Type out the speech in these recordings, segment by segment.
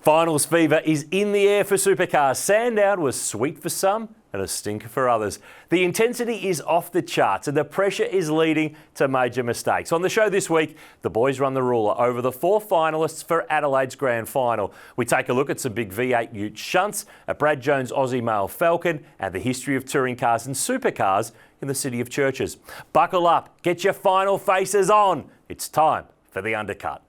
Finals fever is in the air for Supercars. Sandown was sweet for some and a stinker for others. The intensity is off the charts and the pressure is leading to major mistakes. On the show this week, the boys run the ruler over the 4 finalists for Adelaide's Grand Final. We take a look at some big V8 Ute shunts, a Brad Jones Aussie Male Falcon, and the history of touring cars and supercars in the city of churches. Buckle up, get your final faces on. It's time for the Undercut.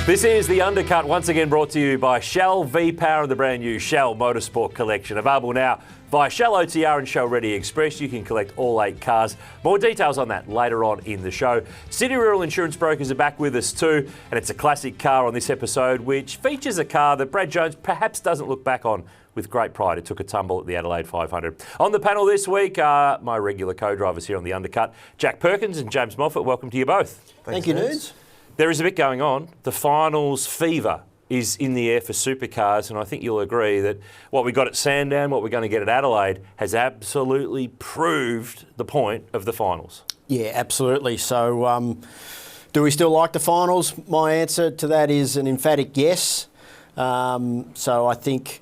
This is the Undercut, once again brought to you by Shell V-Power and the brand new Shell Motorsport Collection. Available now via Shell OTR and Shell Ready Express. You can collect all 8 cars. More details on that later on in the show. City Rural Insurance Brokers are back with us too, and it's a classic car on this episode, which features a car that Brad Jones perhaps doesn't look back on with great pride. It took a tumble at the Adelaide 500. On the panel this week are my regular co-drivers here on the Undercut, Jack Perkins and James Moffat. Welcome to you both. Thank you, Nudes. There is a bit going on. The finals fever is in the air for supercars, and I think you'll agree that what we got at Sandown, what we're going to get at Adelaide, has absolutely proved the point of the finals. Yeah, absolutely. So, do we still like the finals? My answer to that is an emphatic yes. So I think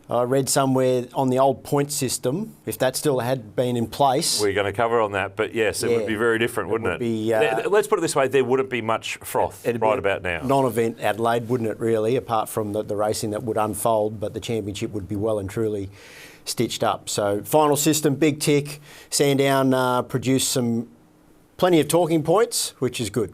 I read somewhere on the old point system, if that still had been in place. We're going to cover on that, but yes, it would be very different, wouldn't it? Let's put it this way, there wouldn't be much froth right about now. Non-event Adelaide, wouldn't it really, apart from the racing that would unfold, but the championship would be well and truly stitched up. So final system, big tick. Sandown produced plenty of talking points, which is good.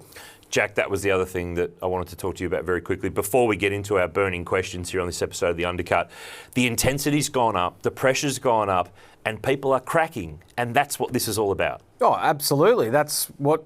Jack, that was the other thing that I wanted to talk to you about very quickly before we get into our burning questions here on this episode of The Undercut. The intensity's gone up, the pressure's gone up, and people are cracking, and that's what this is all about. Oh, absolutely. That's what,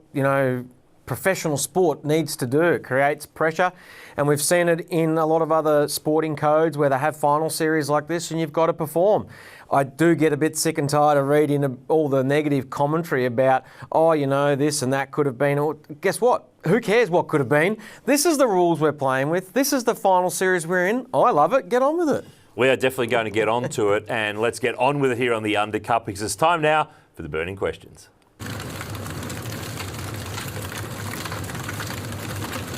professional sport needs to do. It creates pressure, and we've seen it in a lot of other sporting codes where they have final series like this and you've got to perform. I do get a bit sick and tired of reading all the negative commentary about, this and that could have been. Or, guess what? Who cares what could have been? This is the rules we're playing with. This is the final series we're in. I love it. Get on with it. We are definitely going to get on to it, and let's get on with it here on the Undercut, because it's time now for the burning questions.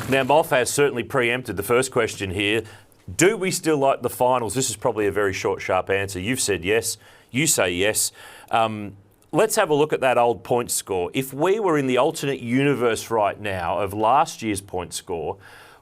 Now, Moff has certainly preempted the first question here. Do we still like the finals? This is probably a very short, sharp answer. You've said yes. You say yes. Let's have a look at that old point score. If we were in the alternate universe right now of last year's point score,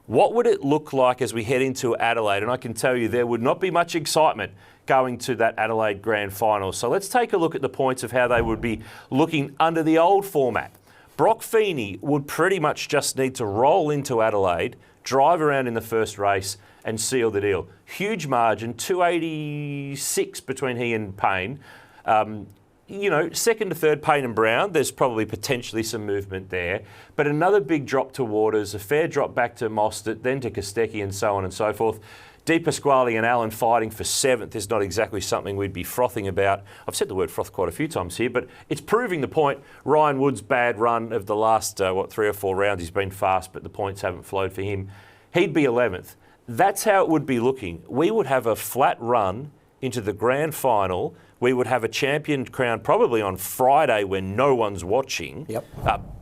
what would it look like as we head into Adelaide? And I can tell you there would not be much excitement going to that Adelaide Grand Final. So let's take a look at the points of how they would be looking under the old format. Broc Feeney would pretty much just need to roll into Adelaide, drive around in the first race and seal the deal. Huge margin, 286 between he and Payne. Second to third, Payne and Brown, there's probably potentially some movement there. But another big drop to Waters, a fair drop back to Mostert, then to Cindric and so on and so forth. Di Pasquale and Allan fighting for 7th is not exactly something we'd be frothing about. I've said the word froth quite a few times here, but it's proving the point. Ryan Wood's bad run of the last, 3 or 4 rounds, he's been fast, but the points haven't flowed for him. He'd be 11th. That's how it would be looking. We would have a flat run into the grand final. We would have a champion crown probably on Friday when no one's watching,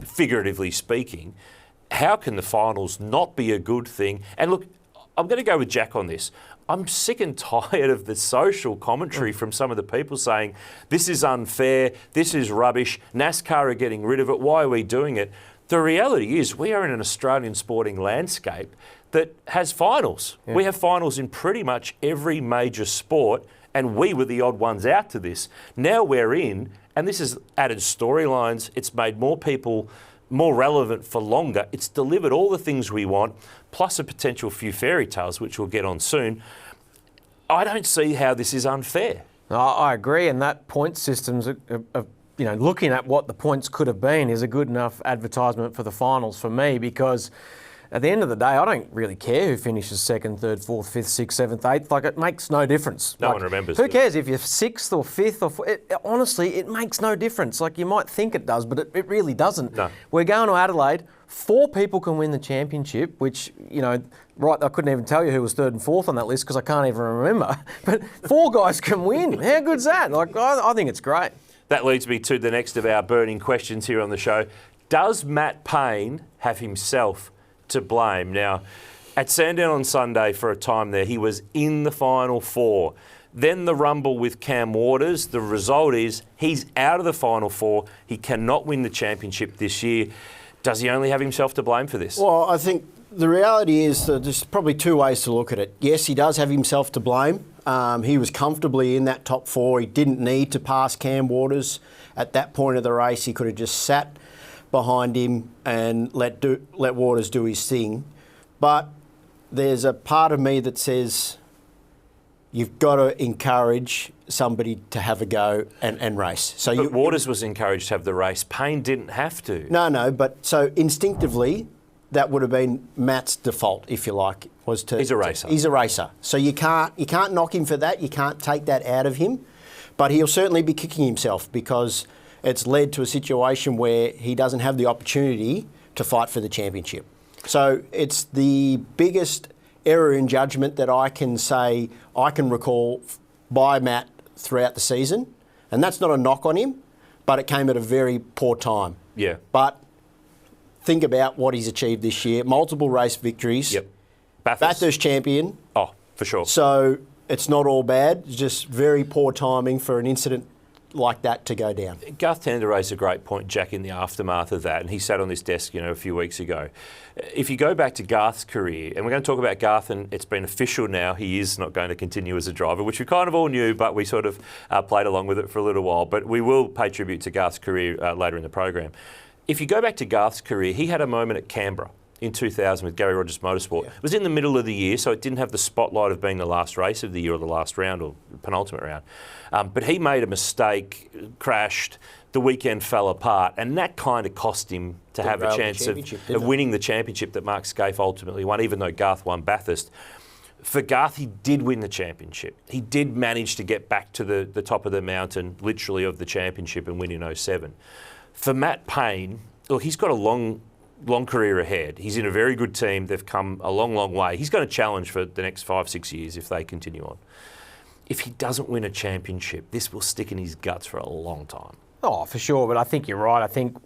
figuratively speaking. How can the finals not be a good thing? And look, I'm going to go with Jack on this. I'm sick and tired of the social commentary from some of the people saying, this is unfair, this is rubbish, NASCAR are getting rid of it, why are we doing it? The reality is we are in an Australian sporting landscape that has finals. Yeah. We have finals in pretty much every major sport, and we were the odd ones out to this. Now we're in, and this has added storylines, it's made more people more relevant for longer. It's delivered all the things we want, plus a potential few fairy tales, which we'll get on soon. I don't see how this is unfair. I agree, and that point system's, looking at what the points could have been is a good enough advertisement for the finals for me, because at the end of the day, I don't really care who finishes 2nd, 3rd, 4th, 5th, 6th, 7th, 8th. It makes no difference. No one remembers. Who cares if you're 6th or 5th or 4th? Honestly, it makes no difference. You might think it does, but it really doesn't. No. We're going to Adelaide. 4 people can win the championship, which, I couldn't even tell you who was 3rd and 4th on that list because I can't even remember. But 4 guys can win. How good's that? I think it's great. That leads me to the next of our burning questions here on the show. Does Matt Payne have himself to blame? Now, at Sandown on Sunday for a time there, he was in the Final Four. Then the rumble with Cam Waters. The result is he's out of the Final Four. He cannot win the championship this year. Does he only have himself to blame for this? Well, I think the reality is that there's probably two ways to look at it. Yes, he does have himself to blame. He was comfortably in that top four. He didn't need to pass Cam Waters at that point of the race. He could have just sat behind him and let Waters do his thing. But there's a part of me that says you've got to encourage somebody to have a go and race. But Waters was encouraged to have the race. Payne didn't have to. No, but so instinctively, that would have been Matt's default, if you like, was to... He's a racer. He's a racer. So you can't knock him for that. You can't take that out of him. But he'll certainly be kicking himself because it's led to a situation where he doesn't have the opportunity to fight for the championship. So it's the biggest error in judgment that I can say I can recall by Matt throughout the season. And that's not a knock on him, but it came at a very poor time. Yeah. But think about what he's achieved this year. Multiple race victories. Yep. Bathurst champion. Oh, for sure. So it's not all bad. It's just very poor timing for an incident like that to go down. Garth Tander raised a great point, Jack, in the aftermath of that, and he sat on this desk, a few weeks ago. If you go back to Garth's career, and we're going to talk about Garth, and it's been official now, he is not going to continue as a driver, which we kind of all knew, but we sort of played along with it for a little while. But we will pay tribute to Garth's career later in the program. If you go back to Garth's career, he had a moment at Canberra in 2000 with Gary Rogers Motorsport. It was in the middle of the year, so it didn't have the spotlight of being the last race of the year or the last round or penultimate round. But he made a mistake, crashed, the weekend fell apart, and that kind of cost him to have a chance of winning the championship that Mark Scaife ultimately won, even though Garth won Bathurst. For Garth, he did win the championship. He did manage to get back to the top of the mountain, literally, of the championship and win in 07. For Matt Payne, look, he's got a long career ahead. He's in a very good team. They've come a long, long way. He's going to challenge for the next 5-6 years if they continue on. If he doesn't win a championship, this will stick in his guts for a long time. Oh, for sure. But I think you're right. I think,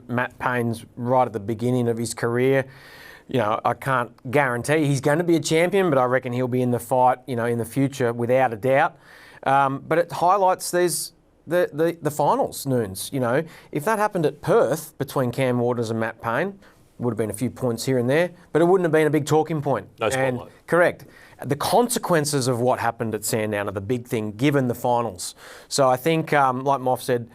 Matt Payne's right at the beginning of his career. I can't guarantee he's going to be a champion, but I reckon he'll be in the fight, in the future without a doubt. But it highlights the finals, Noons. If that happened at Perth between Cam Waters and Matt Payne, would have been a few points here and there, but it wouldn't have been a big talking point. No spotlight. Correct. The consequences of what happened at Sandown are the big thing, given the finals. So I think, like Moff said,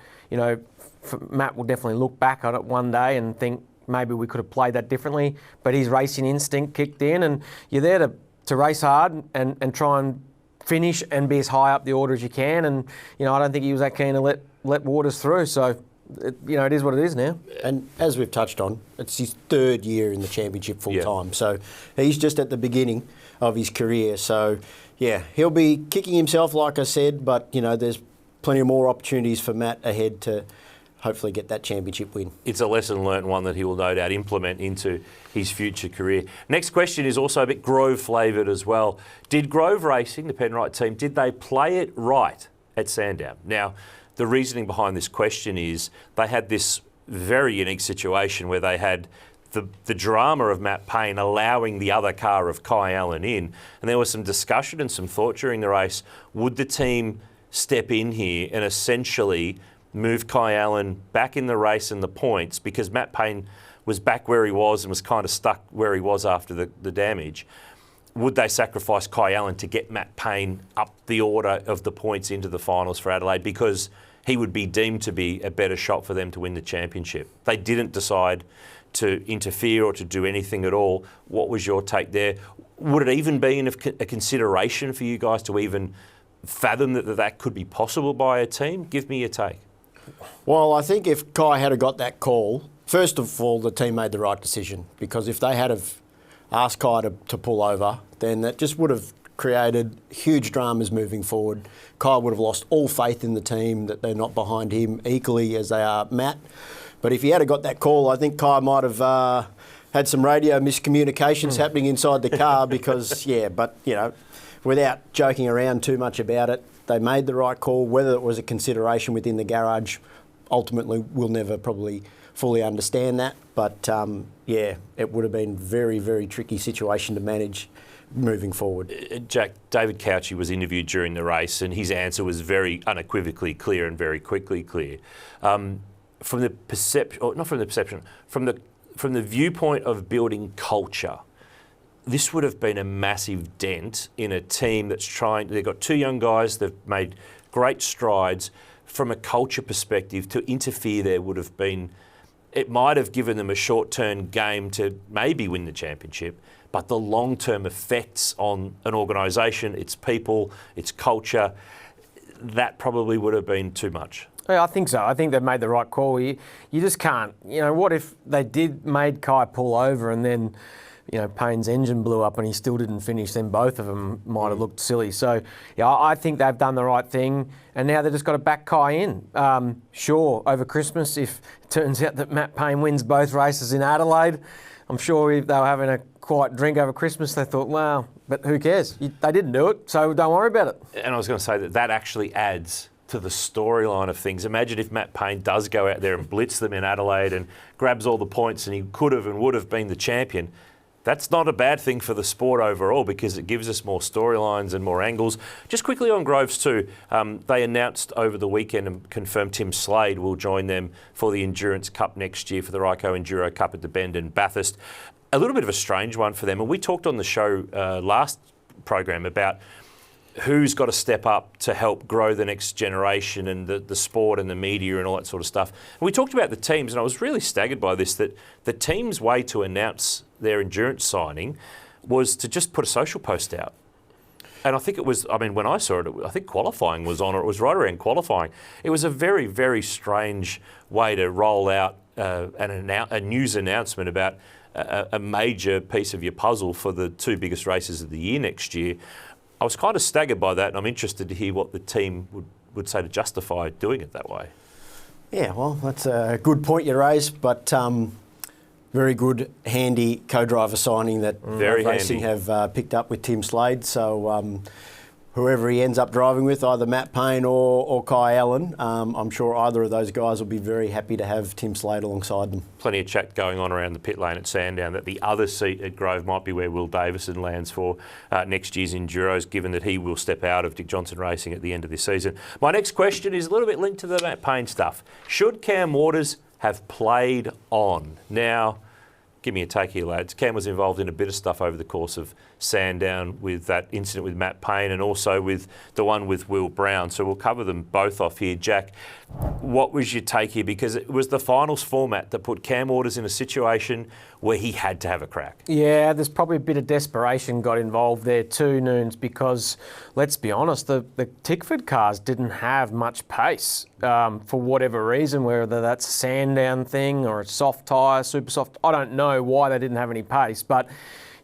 Matt will definitely look back on it one day and think maybe we could have played that differently, but his racing instinct kicked in, and you're there to race hard and try and finish and be as high up the order as you can. And I don't think he was that keen to let Waters through. So it is what it is now. And as we've touched on, it's his third year in the championship full time. So he's just at the beginning of his career. So yeah, he'll be kicking himself, like I said. But there's plenty more opportunities for Matt ahead to hopefully get that championship win. It's a lesson learnt, one that he will no doubt implement into his future career. Next question is also a bit Grove flavoured as well. Did Grove Racing, the Penrite team, did they play it right at Sandown? Now, the reasoning behind this question is they had this very unique situation where they had the drama of Matt Payne allowing the other car of Kai Allan in, and there was some discussion and some thought during the race, would the team step in here and essentially move Kai Allan back in the race and the points, because Matt Payne was back where he was and was kind of stuck where he was after the damage. Would they sacrifice Kai Allan to get Matt Payne up the order of the points into the finals for Adelaide, because he would be deemed to be a better shot for them to win the championship? They didn't decide to interfere or to do anything at all. What was your take there? Would it even be a consideration for you guys to even fathom that could be possible by a team? Give me your take. Well, I think if Kai had got that call, first of all, the team made the right decision, because if they had have asked Kai to pull over, then that just would have created huge dramas moving forward. Kai would have lost all faith in the team, that they're not behind him equally as they are Matt. But if he had got that call, I think Kai might have had some radio miscommunications happening inside the car because, without joking around too much about it, they made the right call. Whether it was a consideration within the garage, ultimately we'll never probably fully understand that. But yeah, it would have been very, very tricky situation to manage moving forward. Jack, David Couchy was interviewed during the race, and his answer was very unequivocally clear and very quickly clear. From the perception, or not from the perception, from the viewpoint of building culture, this would have been a massive dent in a team that's trying. They've got two young guys. They've made great strides. From a culture perspective, to interfere there would have been. It might have given them a short-term game to maybe win the championship, but the long-term effects on an organisation, its people, its culture, that probably would have been too much. Yeah, I think so. I think they've made the right call. You just can't. What if they made Kai pull over and then, Payne's engine blew up and he still didn't finish? Then both of them might have looked silly. So, yeah, I think they've done the right thing, and now they've just got to back Kai in. Sure, over Christmas, if it turns out that Matt Payne wins both races in Adelaide, I'm sure if they were having a quiet drink over Christmas, they thought, well, but who cares? They didn't do it, so don't worry about it. And I was going to say that actually adds to the storyline of things. Imagine if Matt Payne does go out there and blitz them in Adelaide and grabs all the points, and he could have and would have been the champion. That's not a bad thing for the sport overall, because it gives us more storylines and more angles. Just quickly on Groves too, they announced over the weekend and confirmed Tim Slade will join them for the Endurance Cup next year, for the Ryco Enduro Cup at the Bend and Bathurst. A little bit of a strange one for them, and we talked on the show last program about who's got to step up to help grow the next generation and the sport and the media and all that sort of stuff. And we talked about the teams, and I was really staggered by this, that the team's way to announce their endurance signing was to just put a social post out. And I think it was, when I saw it, I think qualifying was on, or it was right around qualifying. It was a very, very strange way to roll out a news announcement about a major piece of your puzzle for the two biggest races of the year next year. I was kind of staggered by that, and I'm interested to hear what the team would say to justify doing it that way. Yeah, well, that's a good point you raised, but very good, handy co-driver signing that Racing have picked up with Tim Slade. So whoever he ends up driving with, either Matt Payne or Kai Allan, I'm sure either of those guys will be very happy to have Tim Slade alongside them. Plenty of chat going on around the pit lane at Sandown that the other seat at Grove might be where Will Davison lands for next year's Enduros, given that he will step out of Dick Johnson Racing at the end of this season. My next question is a little bit linked to the Matt Payne stuff. Should Cam Waters have played on? Now, give me a take here, lads. Cam was involved in a bit of stuff over the course of Sandown with that incident with Matt Payne and also with the one with Will Brown. So we'll cover them both off here. Jack, what was your take here? Because it was the finals format that put Cam Waters in a situation where he had to have a crack. Yeah, there's probably a bit of desperation got involved there too, Noons, because let's be honest, the Tickford cars didn't have much pace for whatever reason, whether that's a Sandown thing or a soft tyre, super soft. I don't know why they didn't have any pace, but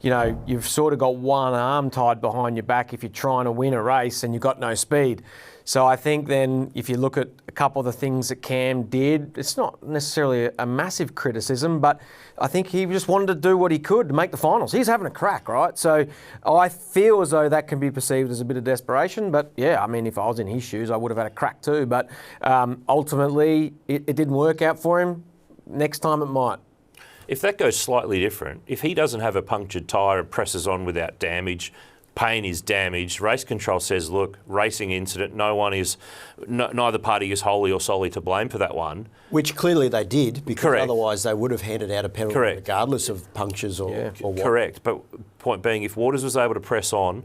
you've sort of got one arm tied behind your back if you're trying to win a race and you've got no speed. So I think then if you look at a couple of the things that Cam did, it's not necessarily a massive criticism, but I think he just wanted to do what he could to make the finals. He's having a crack, right? So I feel as though that can be perceived as a bit of desperation, but yeah, if I was in his shoes, I would have had a crack too. But ultimately, it didn't work out for him. Next time it might. If that goes slightly different, if he doesn't have a punctured tyre and presses on without damage, Payne is damaged, race control says, look, racing incident, neither party is wholly or solely to blame for that one. Which clearly they did, because Correct. Otherwise they would have handed out a penalty Correct. regardless of punctures or what. Correct, but point being, if Waters was able to press on,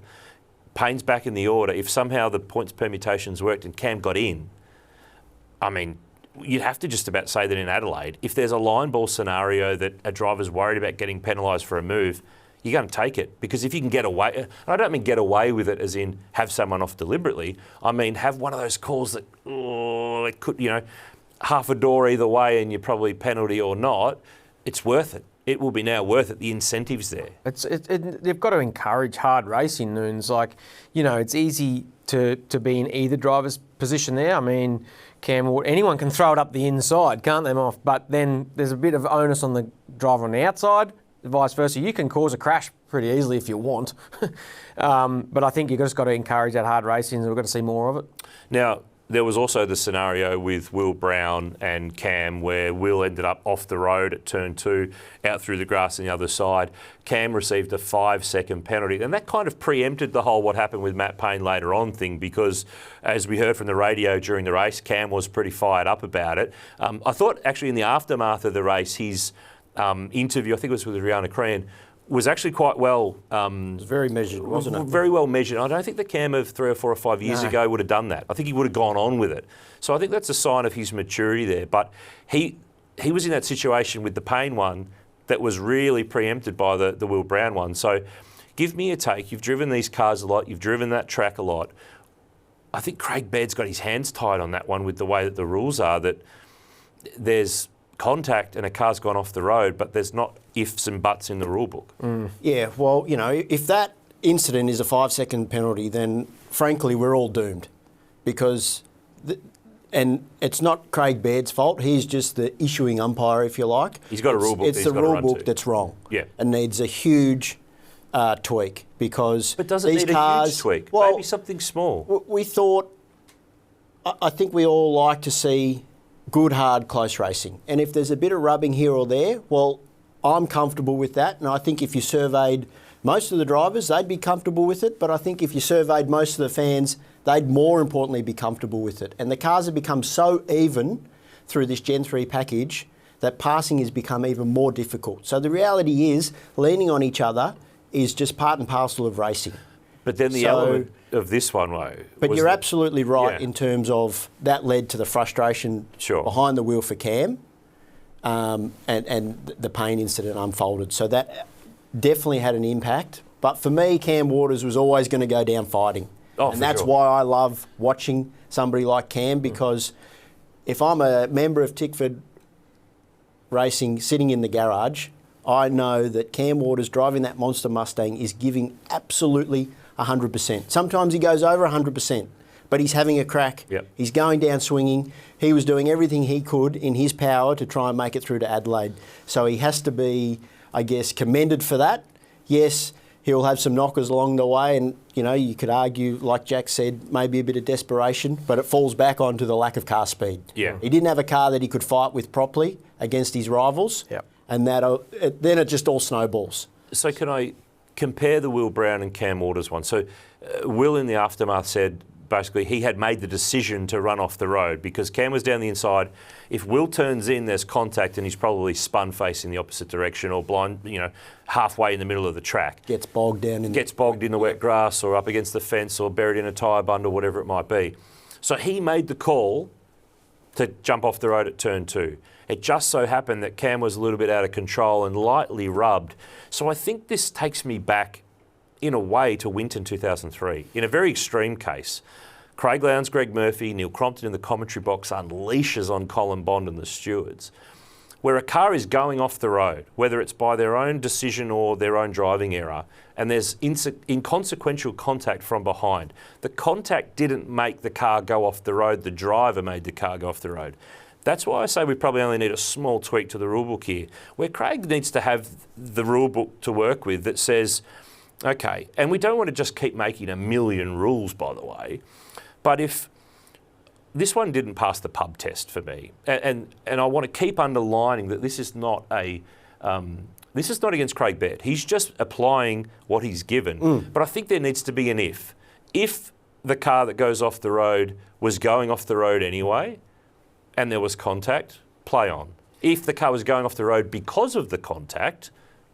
Payne's back in the order, if somehow the points permutations worked and Cam got in, you'd have to just about say that in Adelaide, if there's a line ball scenario that a driver's worried about getting penalised for a move, you're going to take it. Because if you can get away, and I don't mean get away with it as in have someone off deliberately, I mean have one of those calls that, it could, half a door either way and you're probably penalty or not, it's worth it. It will be now worth it. The incentive's there. They've got to encourage hard racing, Noons. It's easy to be in either driver's position there. Anyone can throw it up the inside, can't they, Moff? But then there's a bit of onus on the driver on the outside, vice versa. You can cause a crash pretty easily if you want. But I think you've just got to encourage that hard racing, and we've got to see more of it. Now, there was also the scenario with Will Brown and Cam where Will ended up off the road at turn 2, out through the grass on the other side. Cam received a 5-second penalty, and that kind of preempted the whole what happened with Matt Payne later on thing, because as we heard from the radio during the race, Cam was pretty fired up about it. I thought actually in the aftermath of the race, his interview, I think it was with Rihanna Crean, was actually quite well... It was very measured, wasn't it? Very well measured. I don't think the Cam of 3 or 4 or 5 years ago would have done that. I think he would have gone on with it. So I think that's a sign of his maturity there. But he was in that situation with the Payne one that was really preempted by the Will Brown one. So give me a take. You've driven these cars a lot. You've driven that track a lot. I think Craig Baird's got his hands tied on that one with the way that the rules are, that there's contact and a car's gone off the road, but there's not ifs and buts in the rule book. Yeah, well, if that incident is a 5-second penalty, then frankly we're all doomed, because and it's not Craig Baird's fault. He's just the issuing umpire, if you like. He's got a rule book. It's the rule book that's wrong. Yeah, and needs a huge tweak, because but does it these need cars, a huge tweak? Well, maybe something small. We thought. I think we all like to see good, hard, close racing. And if there's a bit of rubbing here or there, well, I'm comfortable with that. And I think if you surveyed most of the drivers, they'd be comfortable with it. But I think if you surveyed most of the fans, they'd more importantly be comfortable with it. And the cars have become so even through this Gen 3 package that passing has become even more difficult. So the reality is, leaning on each other is just part and parcel of racing. But then the element of this one, but you're absolutely right in terms of that led to the frustration behind the wheel for Cam, and the Payne incident unfolded. So that definitely had an impact. But for me, Cam Waters was always going to go down fighting. And that's why I love watching somebody like Cam, because if I'm a member of Tickford Racing sitting in the garage, I know that Cam Waters driving that monster Mustang is giving absolutely 100%. Sometimes he goes over 100%, but he's having a crack. Yep. He's going down swinging. He was doing everything he could in his power to try and make it through to Adelaide. So he has to be, I guess, commended for that. Yes, he'll have some knockers along the way, and you could argue, like Jack said, maybe a bit of desperation, but it falls back onto the lack of car speed. Yeah. He didn't have a car that he could fight with properly against his rivals. Yep. And then it just all snowballs. So can I compare the Will Brown and Cam Waters one? So Will in the aftermath said basically he had made the decision to run off the road because Cam was down the inside. If Will turns in, there's contact and he's probably spun facing the opposite direction or blind, halfway in the middle of the track. Gets bogged down. Gets bogged in the wet grass or up against the fence or buried in a tyre bundle, whatever it might be. So he made the call to jump off the road at turn 2. It just so happened that Cam was a little bit out of control and lightly rubbed. So I think this takes me back, in a way, to Winton 2003. In a very extreme case, Craig Lowndes, Greg Murphy, Neil Crompton in the commentary box unleashes on Colin Bond and the stewards, where a car is going off the road, whether it's by their own decision or their own driving error, and there's inconsequential contact from behind. The contact didn't make the car go off the road, the driver made the car go off the road. That's why I say we probably only need a small tweak to the rule book here, where Craig needs to have the rule book to work with that says, okay, and we don't want to just keep making a million rules, by the way, but if this one didn't pass the pub test for me, and I want to keep underlining that this is not against Craig Baird. He's just applying what he's given. But I think there needs to be an if. If the car that goes off the road was going off the road anyway, and there was contact, play on. If the car was going off the road because of the contact,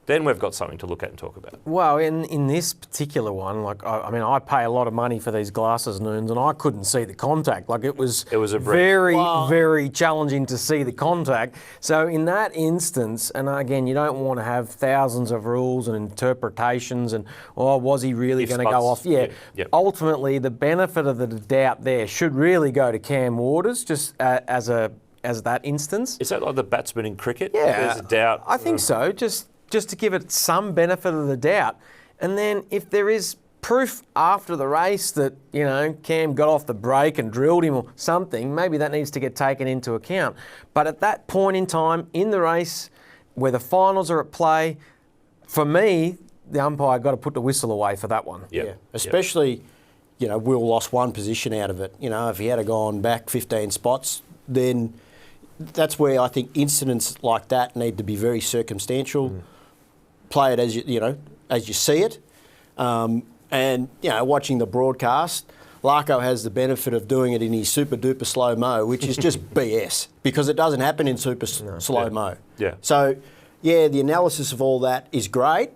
then we've got something to look at and talk about. Well, in this particular one, I pay a lot of money for these glasses, Noons, and I couldn't see the contact. It was a very challenging to see the contact. So in that instance, and again, you don't want to have thousands of rules and interpretations and, was he really going to go off? Yeah. Yep. Ultimately, the benefit of the doubt there should really go to Cam Waters, just as that instance. Is that like the batsman in cricket? Yeah. There's a doubt. I think so. Just to give it some benefit of the doubt. And then if there is proof after the race that, Cam got off the brake and drilled him or something, maybe that needs to get taken into account. But at that point in time in the race where the finals are at play, for me, the umpire got to put the whistle away for that one. Yep. Yeah. Especially Will lost one position out of it. If he had gone back 15 spots, then that's where I think incidents like that need to be very circumstantial. Play it as you see it, and watching the broadcast, Larko has the benefit of doing it in his super duper slow mo, which is just BS because it doesn't happen in super slow mo. Yeah. So, the analysis of all that is great,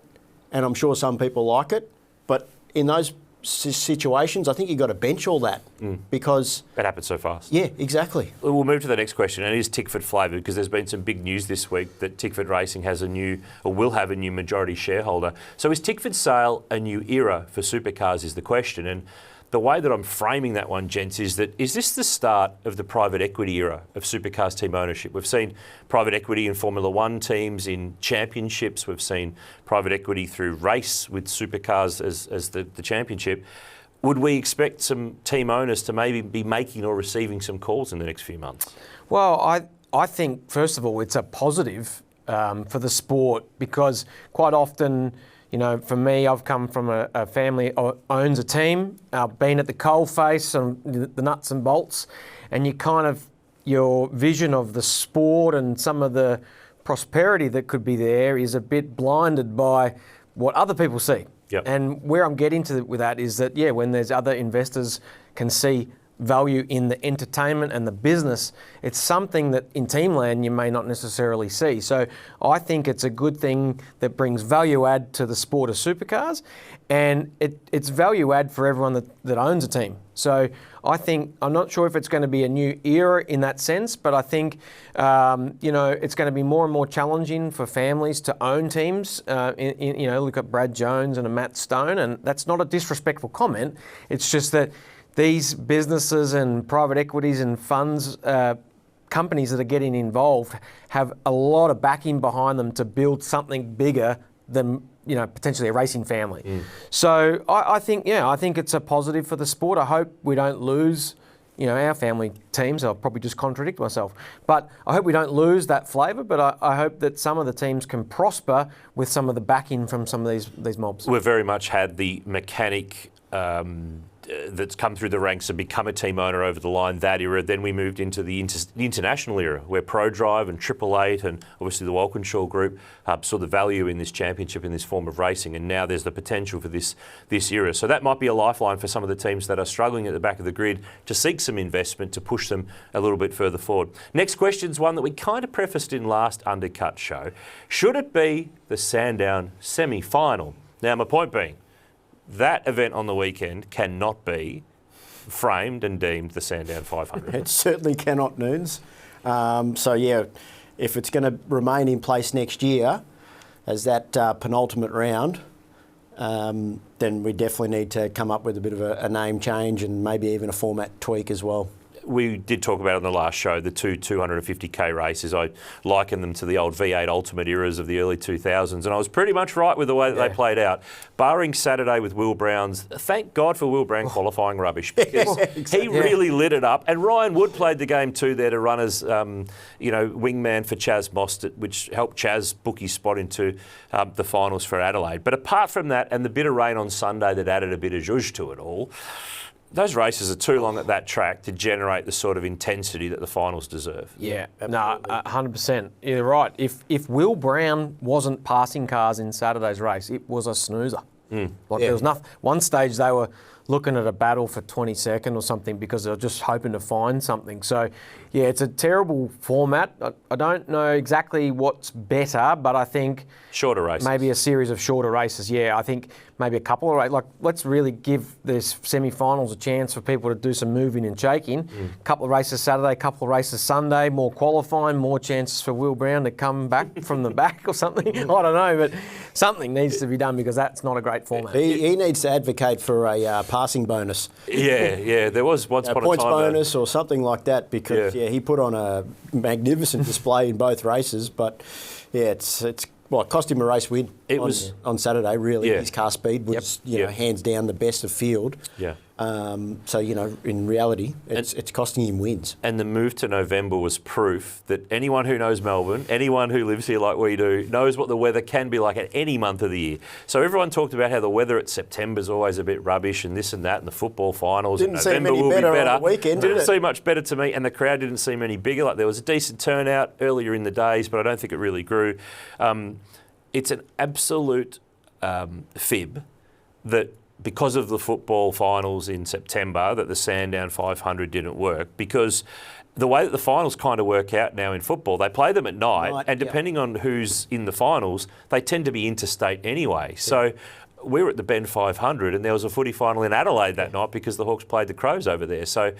and I'm sure some people like it, but in those situations, I think you've got to bench all that because It happens so fast. Yeah, exactly. We'll move to the next question, and it is Tickford flavoured because there's been some big news this week that Tickford Racing has will have a new majority shareholder. So is Tickford's sale a new era for supercars is the question, and the way that I'm framing that one, gents, is this the start of the private equity era of supercars team ownership? We've seen private equity in Formula One teams, in championships. We've seen private equity through race with supercars as the championship. Would we expect some team owners to maybe be making or receiving some calls in the next few months? Well, I think, first of all, it's a positive for the sport because quite often, for me, I've come from a family that owns a team. I've been at the coalface and the nuts and bolts, and your vision of the sport and some of the prosperity that could be there is a bit blinded by what other people see. Yep. And where I'm getting to with that is that, when there's other investors can see value in the entertainment and the business, it's something that in Teamland you may not necessarily see. So I think it's a good thing that brings value add to the sport of supercars, and it's value add for everyone that owns a team. So I think, I'm not sure if it's going to be a new era in that sense, but I think, it's going to be more and more challenging for families to own teams. Look at Brad Jones and a Matt Stone, and that's not a disrespectful comment. It's just that these businesses and private equities and funds, companies that are getting involved have a lot of backing behind them to build something bigger than potentially a racing family. So I think it's a positive for the sport. I hope we don't lose our family teams. I'll probably just contradict myself, but I hope we don't lose that flavour. But I hope that some of the teams can prosper with some of the backing from some of these mobs. We've very much had the mechanic that's come through the ranks and become a team owner over the line, that era. Then we moved into the international era where ProDrive and Triple Eight and obviously the Walkinshaw Group saw the value in this championship, in this form of racing, and now there's the potential for this era. So that might be a lifeline for some of the teams that are struggling at the back of the grid to seek some investment to push them a little bit further forward. Next question's one that we kind of prefaced in last Undercut show. Should it be the Sandown semi-final? Now, my point being, that event on the weekend cannot be framed and deemed the Sandown 500. It certainly cannot, Noons. If it's going to remain in place next year as that penultimate round, then we definitely need to come up with a bit of a name change and maybe even a format tweak as well. We did talk about on the last show the two 250k races. I likened them to the old V8 Ultimate eras of the early 2000s, and I was pretty much right with the way that they played out. Barring Saturday with Will Brown's, thank God for Will Brown qualifying rubbish, because he really lit it up. And Ryan Wood played the game too there to run as wingman for Chaz Mostert, which helped Chaz book his spot into the finals for Adelaide. But apart from that, and the bit of rain on Sunday that added a bit of zhuzh to it all, those races are too long at that track to generate the sort of intensity that the finals deserve. Yeah, no, 100%. You're right. If Will Brown wasn't passing cars in Saturday's race, it was a snoozer. There was nothing. One stage they were looking at a battle for 22nd or something because they were just hoping to find something. So, yeah, it's a terrible format. I don't know exactly what's better, but I think shorter races. Maybe a series of shorter races. Yeah, I think maybe a couple of races. Let's really give this semi-finals a chance for people to do some moving and shaking. A couple of races Saturday, a couple of races Sunday, more qualifying, more chances for Will Brown to come back from the back or something. I don't know, but something needs to be done because that's not a great format. He needs to advocate for a passing bonus. Yeah, there was once upon a time points bonus or something like that because he put on a magnificent display in both races, but it's it cost him a race win on Saturday, really. His car speed was, hands down the best of field. Yeah. So, in reality, it's costing him wins. And the move to November was proof that anyone who knows Melbourne, anyone who lives here like we do, knows what the weather can be like at any month of the year. So everyone talked about how the weather at September is always a bit rubbish and this and that, and the football finals. Didn't and seem November any will better be better. on the weekend, did Didn't it? seem much better to me, and the crowd didn't seem any bigger. Like there was a decent turnout earlier in the days, but I don't think it really grew. It's an absolute fib that because of the football finals in September that the Sandown 500 didn't work, because the way that the finals kind of work out now in football, they play them at night, and depending on who's in the finals, they tend to be interstate anyway. So we were at the Ben 500 and there was a footy final in Adelaide that night because the Hawks played the Crows over there. So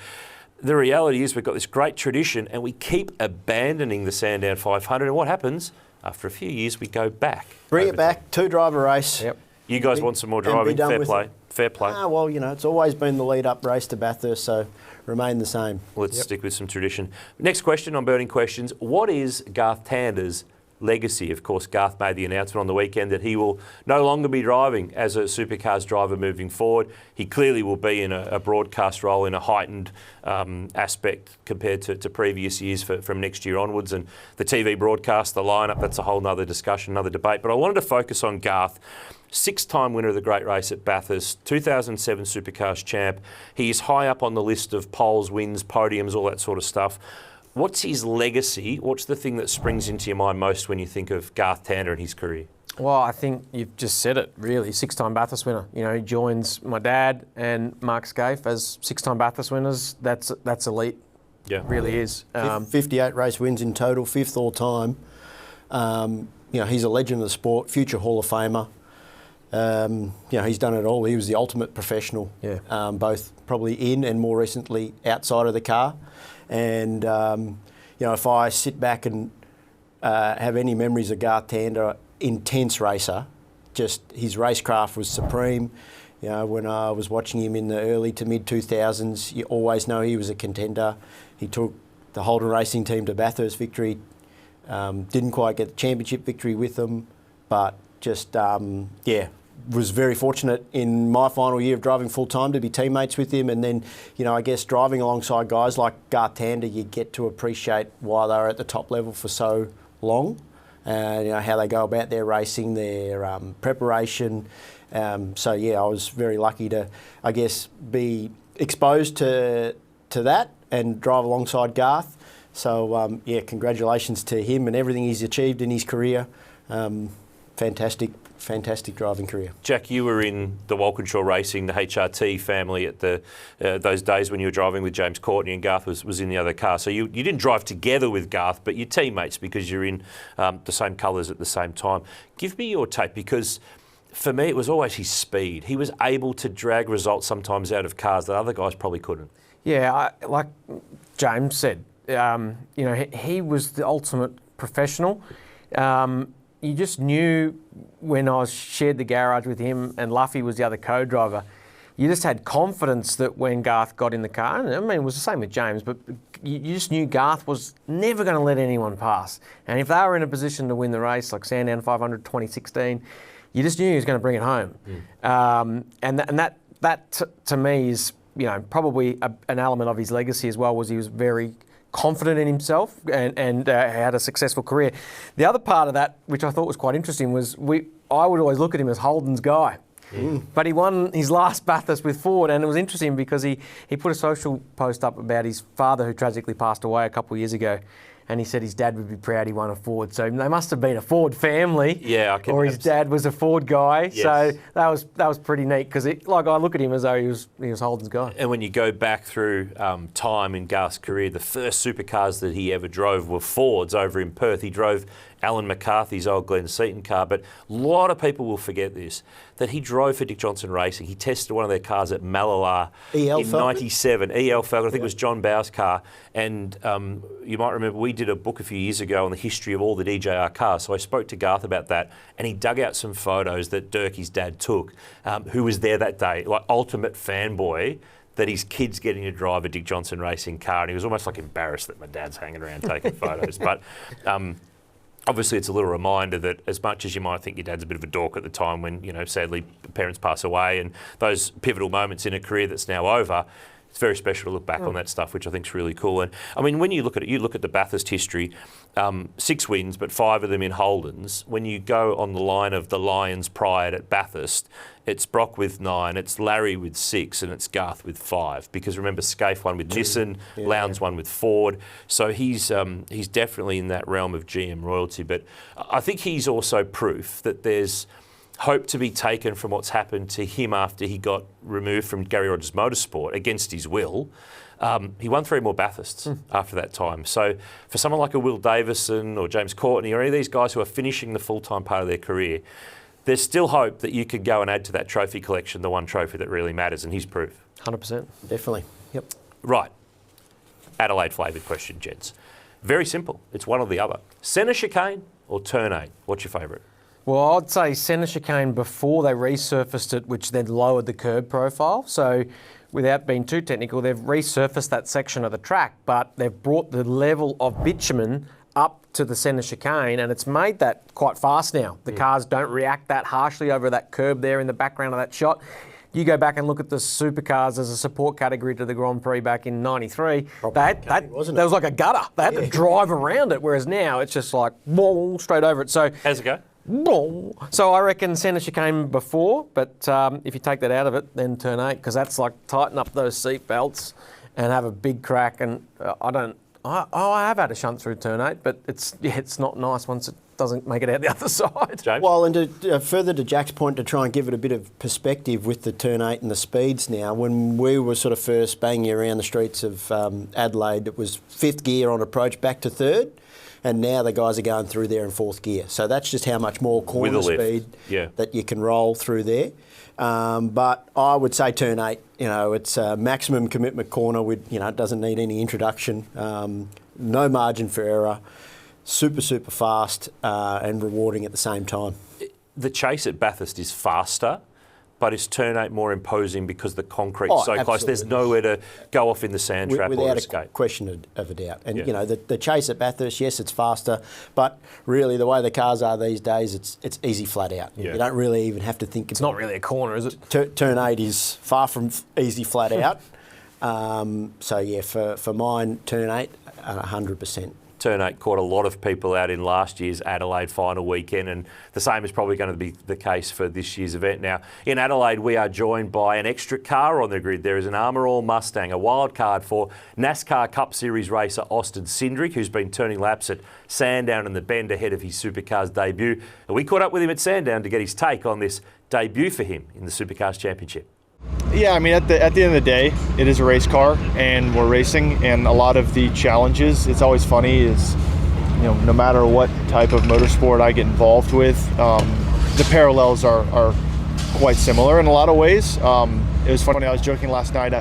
the reality is we've got this great tradition and we keep abandoning the Sandown 500, and what happens? After a few years, we go back. Bring it back, 2-driver race. Yep. You guys want some more driving? Fair play. Fair play. Well, it's always been the lead-up race to Bathurst, so remain the same. Let's stick with some tradition. Next question on Burning Questions. What is Garth Tander's legacy? Of course, Garth made the announcement on the weekend that he will no longer be driving as a Supercars driver moving forward. He clearly will be in a broadcast role in a heightened aspect compared to previous years from next year onwards. And the TV broadcast, the lineup, that's a whole other discussion, another debate. But I wanted to focus on Garth. 6-time winner of the Great Race at Bathurst, 2007 Supercars champ. He is high up on the list of poles, wins, podiums, all that sort of stuff. What's his legacy? What's the thing that springs into your mind most when you think of Garth Tander and his career? Well, I think you've just said it, really. 6-time Bathurst winner. He joins my dad and Mark Scaife as 6-time Bathurst winners. That's elite. Yeah. It really is. 58 race wins in total, 5th all time. He's a legend of the sport, future Hall of Famer. He's done it all. He was the ultimate professional, both probably in and more recently outside of the car. And, if I sit back and have any memories of Garth Tander, intense racer, just his racecraft was supreme. When I was watching him in the early to mid-2000s, you always know he was a contender. He took the Holden Racing team to Bathurst victory, didn't quite get the championship victory with them, but just, was very fortunate in my final year of driving full-time to be teammates with him. And then, I guess driving alongside guys like Garth Tander, you get to appreciate why they're at the top level for so long. How they go about their racing, their preparation. I was very lucky to, be exposed to that and drive alongside Garth. So, congratulations to him and everything he's achieved in his career. Fantastic driving career. Jack, you were in the Walkinshaw Racing, the HRT family at those days when you were driving with James Courtney and Garth was in the other car. So you didn't drive together with Garth, but you're teammates because you're in the same colours at the same time. Give me your take, because for me it was always his speed. He was able to drag results sometimes out of cars that other guys probably couldn't. Yeah, like James said, he was the ultimate professional. You just knew when I shared the garage with him and Luffy was the other co-driver, you just had confidence that when Garth got in the car, and it was the same with James, but you just knew Garth was never going to let anyone pass. And if they were in a position to win the race, like Sandown 500 2016, you just knew he was going to bring it home. That to me is, probably an element of his legacy as well, was he was very confident in himself and had a successful career. The other part of that, which I thought was quite interesting, was I would always look at him as Holden's guy. But he won his last Bathurst with Ford, and it was interesting because he put a social post up about his father, who tragically passed away a couple of years ago, and he said his dad would be proud he won a Ford. So they must have been a Ford family. Yeah, or his dad was a Ford guy. Yes. So that was pretty neat, because I look at him as though he was Holden's guy. And when you go back through time in Garth's career, the first supercars that he ever drove were Fords over in Perth. He drove Alan McCarthy's old Glen Seaton car, but a lot of people will forget this, that he drove for Dick Johnson Racing. He tested one of their cars at Malala in '97. EL Falcon, I think it was John Bow's car. And you might remember we did a book a few years ago on the history of all the DJR cars. So I spoke to Garth about that, and he dug out some photos that Dirk, his dad, took, who was there that day, like ultimate fanboy, that his kid's getting to drive a Dick Johnson Racing car. And he was almost like embarrassed that my dad's hanging around taking photos. But obviously it's a little reminder that as much as you might think your dad's a bit of a dork at the time when, sadly parents pass away and those pivotal moments in a career that's now over, it's very special to look back on that stuff, which I think is really cool. And I mean, when you look at it, you look at the Bathurst history, 6 wins, but 5 of them in Holdens. When you go on the line of the Lions pride at Bathurst, it's Broc with 9, it's Larry with 6, and it's Garth with 5. Because remember, Scaife won with Nissan, Lowndes won with Ford. So he's definitely in that realm of GM royalty. But I think he's also proof that there's hope to be taken from what's happened to him after he got removed from Gary Rogers Motorsport against his will. He won 3 more Bathursts after that time. So for someone like a Will Davison or James Courtney or any of these guys who are finishing the full-time part of their career, there's still hope that you could go and add to that trophy collection the one trophy that really matters, and he's proof. 100%. Definitely. Yep. Right. Adelaide flavoured question, gents. Very simple. It's one or the other. Centre chicane or turn 8? What's your favourite? Well, I'd say centre chicane before they resurfaced it, which then lowered the curb profile. So without being too technical, they've resurfaced that section of the track, but they've brought the level of bitumen up to the centre chicane, and it's made that quite fast now. The cars don't react that harshly over that curb there in the background of that shot. You go back and look at the supercars as a support category to the Grand Prix back in '93. That was like a gutter. They had to drive around it, whereas now it's just like whoa, straight over it. So how's it go? So I reckon centre chicane before, but if you take that out of it, then turn 8, because that's like tighten up those seat belts and have a big crack. And I have had a shunt through turn 8, but it's not nice once it doesn't make it out the other side. James? Well, and further to Jack's point, to try and give it a bit of perspective with the turn 8 and the speeds now, when we were sort of first banging around the streets of Adelaide, it was 5th gear on approach back to 3rd. And now the guys are going through there in 4th gear. So that's just how much more corner speed that you can roll through there. But I would say turn 8, it's a maximum commitment corner with, it doesn't need any introduction, no margin for error, super fast and rewarding at the same time. The chase at Bathurst is faster, but is turn 8 more imposing because the concrete's so close? There's nowhere to go off in the sand trap or escape. Without a question of a doubt. And, the chase at Bathurst, yes, it's faster, but really the way the cars are these days, it's easy flat out. You don't really even have to think. It's not really a corner, is it? Turn 8 is far from easy flat out. For mine, turn 8, 100%. Turn 8 caught a lot of people out in last year's Adelaide final weekend, and the same is probably going to be the case for this year's event. Now, in Adelaide, we are joined by an extra car on the grid. There is an Armour All Mustang, a wild card for NASCAR Cup Series racer Austin Cindric, who's been turning laps at Sandown in the Bend ahead of his Supercars debut. And we caught up with him at Sandown to get his take on this debut for him in the Supercars Championship. Yeah, I mean, at the end of the day, it is a race car, and we're racing, and a lot of the challenges, it's always funny, is, no matter what type of motorsport I get involved with, the parallels are quite similar in a lot of ways. It was funny, I was joking last night,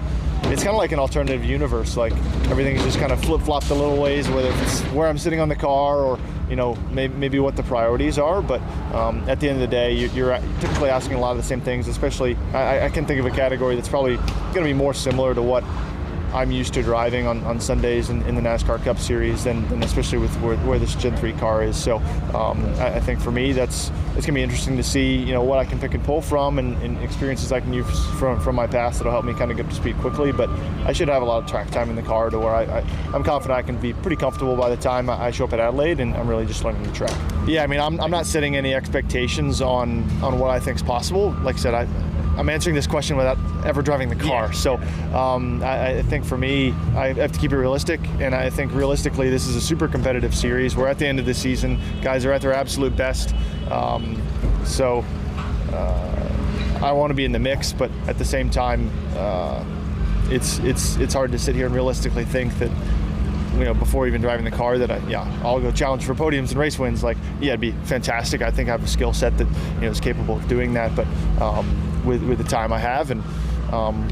it's kind of like an alternative universe, like everything is just kind of flip-flopped a little ways, whether it's where I'm sitting on the car or maybe what the priorities are, but at the end of the day, you're typically asking a lot of the same things, especially, I can think of a category that's probably going to be more similar to what I'm used to driving on Sundays in the NASCAR Cup Series than especially with where this Gen 3 car is. So I think for me, it's going to be interesting to see what I can pick and pull from and experiences I can use from my past that'll help me kind of get up to speed quickly. But I should have a lot of track time in the car to where I'm confident I can be pretty comfortable by the time I show up at Adelaide, and I'm really just learning the track. Yeah, I mean, I'm not setting any expectations on what I think is possible. Like I said, I'm answering this question without ever driving the car. Yeah. So I think for me, I have to keep it realistic. And I think realistically, this is a super competitive series. We're at the end of the season. Guys are at their absolute best. So I want to be in the mix, but at the same time, it's hard to sit here and realistically think that, before even driving the car, that I'll go challenge for podiums and race wins. Like, it'd be fantastic. I think I have a skill set that is capable of doing that. But with the time I have and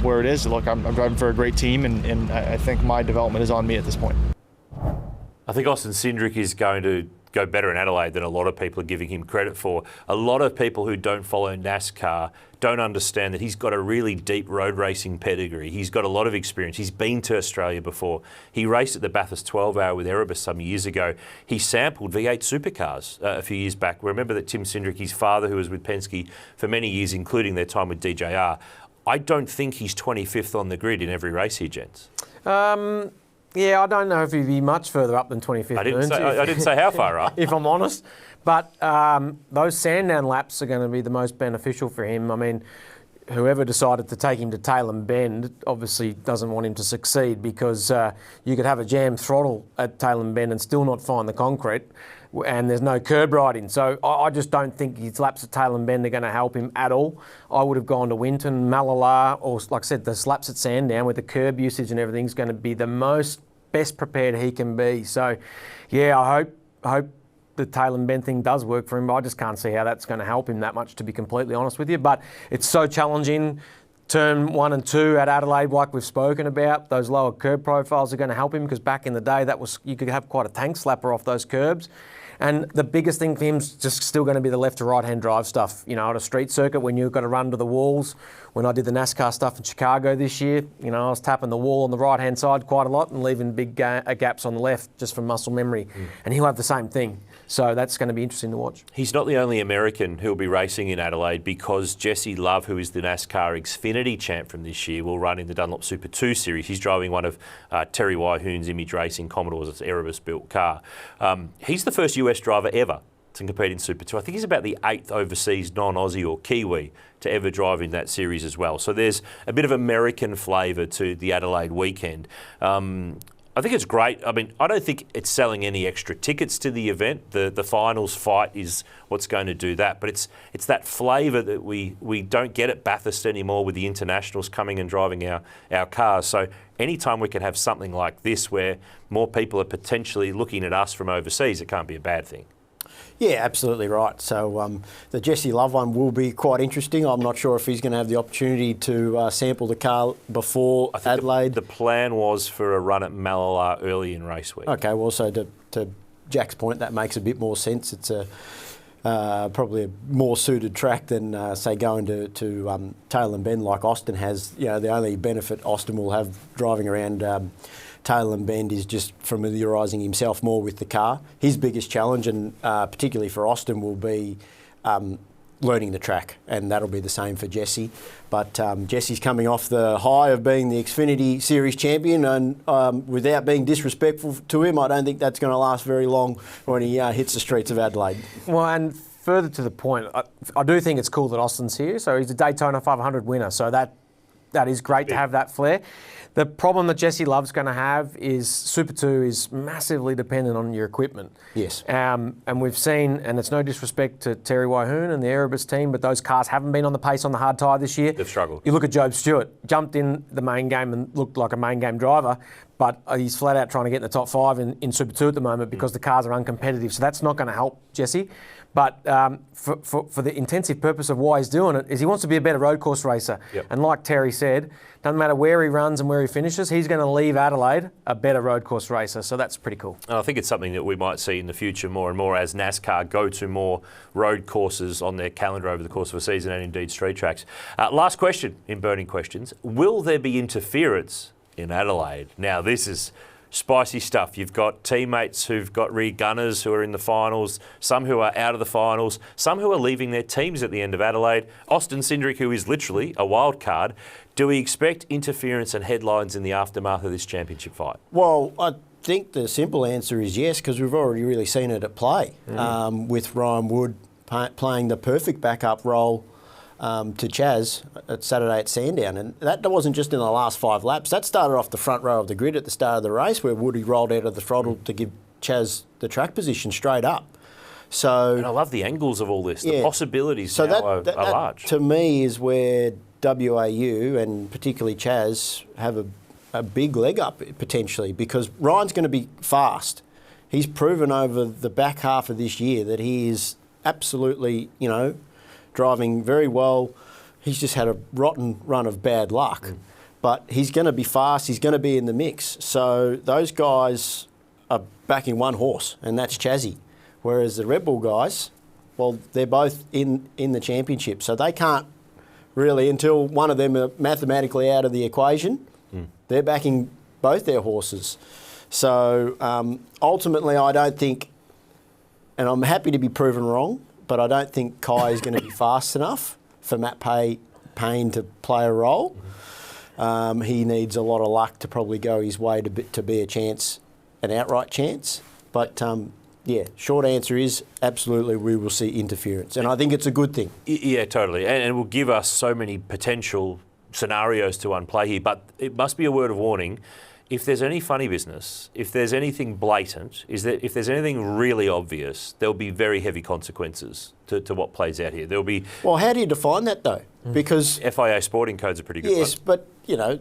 where it is, look, I'm driving for a great team, and I think my development is on me at this point. I think Austin Cindric is going to go better in Adelaide than a lot of people are giving him credit for. A lot of people who don't follow NASCAR don't understand that he's got a really deep road racing pedigree. He's got a lot of experience. He's been to Australia before. He raced at the Bathurst 12 Hour with Erebus some years ago. He sampled V8 Supercars a few years back. Remember that Tim Cindric, his father, who was with Penske for many years, including their time with DJR. I don't think he's 25th on the grid in every race here, gents. Yeah, I don't know if he'd be much further up than 25th. I didn't say how far up. If I'm honest. But those Sandown laps are going to be the most beneficial for him. I mean, whoever decided to take him to Tailem Bend obviously doesn't want him to succeed, because you could have a jammed throttle at Tailem Bend and still not find the concrete, and there's no curb riding. So I just don't think his laps at Tailem Bend are going to help him at all. I would have gone to Winton, Malala, or like I said, the laps at Sandown with the curb usage and everything is going to be the best prepared he can be. So, yeah, I hope the Tailem Bend thing does work for him, but I just can't see how that's going to help him that much, to be completely honest with you. But it's so challenging. Turn 1 and 2 at Adelaide, like we've spoken about, those lower curb profiles are going to help him, because back in the day, you could have quite a tank slapper off those curbs. And the biggest thing for him is just still going to be the left to right hand drive stuff. You know, at a street circuit, when you've got to run to the walls. When I did the NASCAR stuff in Chicago this year, you know, I was tapping the wall on the right hand side quite a lot and leaving big gaps on the left just from muscle memory. And he'll have the same thing. So that's going to be interesting to watch. He's not the only American who'll be racing in Adelaide, because Jesse Love, who is the NASCAR Xfinity champ from this year, will run in the Dunlop Super 2 Series. He's driving one of Terry Wyhoon's Image Racing Commodores, Erebus-built car. He's the first US driver ever to compete in Super 2. I think he's about the 8th overseas non-Aussie or Kiwi to ever drive in that series as well. So there's a bit of American flavour to the Adelaide weekend. I think it's great. I mean, I don't think it's selling any extra tickets to the event. The finals fight is what's going to do that. But it's that flavour that we don't get at Bathurst anymore, with the internationals coming and driving our cars. So anytime we can have something like this where more people are potentially looking at us from overseas, it can't be a bad thing. Yeah, absolutely right. So the Jesse Love one will be quite interesting. I'm not sure if he's going to have the opportunity to sample the car before Adelaide. The plan was for a run at Malala early in race week. Okay, well, so to Jack's point, that makes a bit more sense. It's probably a more suited track than, say, going to Tailem Bend like Austin has. You know, the only benefit Austin will have driving around Tailem Bend is just familiarising himself more with the car. His biggest challenge, and particularly for Austin, will be learning the track, and that'll be the same for Jesse. But Jesse's coming off the high of being the Xfinity Series champion, and without being disrespectful to him, I don't think that's going to last very long when he hits the streets of Adelaide. Well, and further to the point, I do think it's cool that Austin's here. So he's a Daytona 500 winner, so that is great to have that flair. The problem that Jesse Love's going to have is Super 2 is massively dependent on your equipment. Yes. And we've seen, and it's no disrespect to Terry Wyhoon and the Erebus team, but those cars haven't been on the pace on the hard tyre this year. They've struggled. You look at Job Stewart, jumped in the main game and looked like a main game driver, but he's flat out trying to get in the top 5 in Super 2 at the moment because the cars are uncompetitive. So that's not going to help Jesse. But for the intensive purpose of why he's doing it is he wants to be a better road course racer. Yep. And like Terry said, doesn't matter where he runs and where he finishes, he's going to leave Adelaide a better road course racer. So that's pretty cool. And I think it's something that we might see in the future more and more as NASCAR go to more road courses on their calendar over the course of a season, and indeed street tracks. Last question in Burning Questions. Will there be interference in Adelaide? Now, this is spicy stuff. You've got teammates who've got rear gunners who are in the finals, some who are out of the finals, some who are leaving their teams at the end of Adelaide. Austin Cindric, who is literally a wild card. Do we expect interference and headlines in the aftermath of this championship fight? Well, I think the simple answer is yes, because we've already really seen it at play with Ryan Wood playing the perfect backup role to Chaz at Saturday at Sandown. And that wasn't just in the last 5 laps. That started off the front row of the grid at the start of the race where Woody rolled out of the throttle to give Chaz the track position straight up. So, and I love the angles of all this. Yeah. The possibilities so now are large. To me, is where WAU and particularly Chaz have a big leg up potentially, because Ryan's going to be fast. He's proven over the back half of this year that he is absolutely, driving very well. He's just had a rotten run of bad luck. But he's going to be fast, he's going to be in the mix. So those guys are backing one horse, and that's Chazzy. Whereas the Red Bull guys, well, they're both in the championship, so they can't really, until one of them are mathematically out of the equation, they're backing both their horses. So ultimately, I don't think, and I'm happy to be proven wrong, but I don't think Kai is going to be fast enough for Matt Payne to play a role. He needs a lot of luck to probably go his way to be a chance, an outright chance. But yeah, short answer is absolutely we will see interference, and I think it's a good thing. Yeah, totally, and it will give us so many potential scenarios to unplay here. But it must be a word of warning. If there's any funny business, if there's anything blatant, if there's anything really obvious, there'll be very heavy consequences to what plays out here. There'll be. Well, how do you define that though? Because FIA sporting code's a pretty good one. yes, but you know,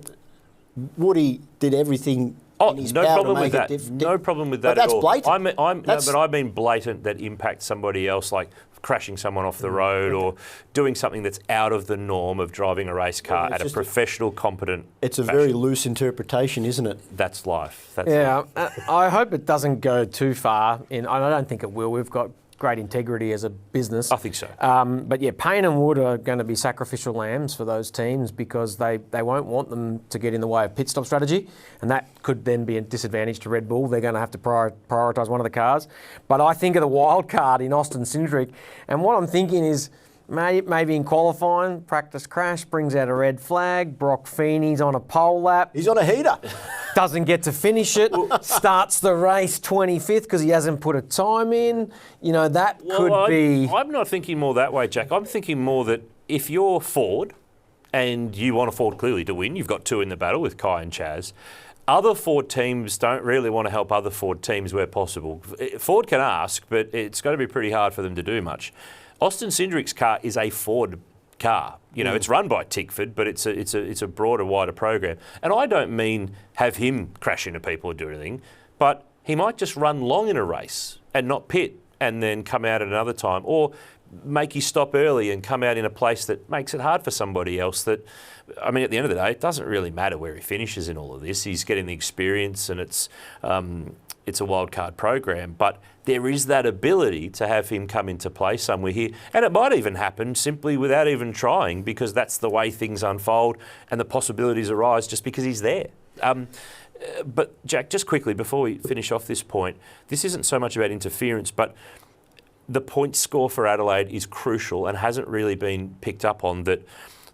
Woody did everything. Oh, in his no power problem to with make that. it No problem with But that at that's all. blatant. But I mean blatant that impacts somebody else, like crashing someone off the road or doing something that's out of the norm of driving a race car at a professional, competent It's a fashion. very loose interpretation, isn't it? That's life. That's Yeah, life. I hope it doesn't go too far. I don't think it will. We've got great integrity as a business. I think so. But yeah, Payne and Wood are going to be sacrificial lambs for those teams because they won't want them to get in the way of pit stop strategy, and that could then be a disadvantage to Red Bull. They're going to have to prioritise one of the cars. But I think of the wild card in Austin Cindric, and what I'm thinking is maybe in qualifying, practice crash, brings out a red flag, Broc Feeney's on a pole lap. He's on a heater. Doesn't get to finish it, starts the race 25th because he hasn't put a time in. You know, that could be. I'm not thinking more that way, Jack. I'm thinking more that if you're Ford and you want a Ford clearly to win, you've got two in the battle with Kai and Chaz. Other Ford teams don't really want to help other Ford teams where possible. Ford can ask, but it's got to be pretty hard for them to do much. Austin Cindric's car is a Ford car. You know, it's run by Tickford, but it's a broader, wider program. And I don't mean have him crash into people or do anything, but he might just run long in a race and not pit and then come out at another time, or make you stop early and come out in a place that makes it hard for somebody else. That, I mean, at the end of the day, it doesn't really matter where he finishes in all of this. He's getting the experience, and it's a wild card program, but there is that ability to have him come into play somewhere here. And it might even happen simply without even trying, because that's the way things unfold and the possibilities arise just because he's there. But Jack, just quickly, before we finish off this point, this isn't so much about interference, but the point score for Adelaide is crucial and hasn't really been picked up on. That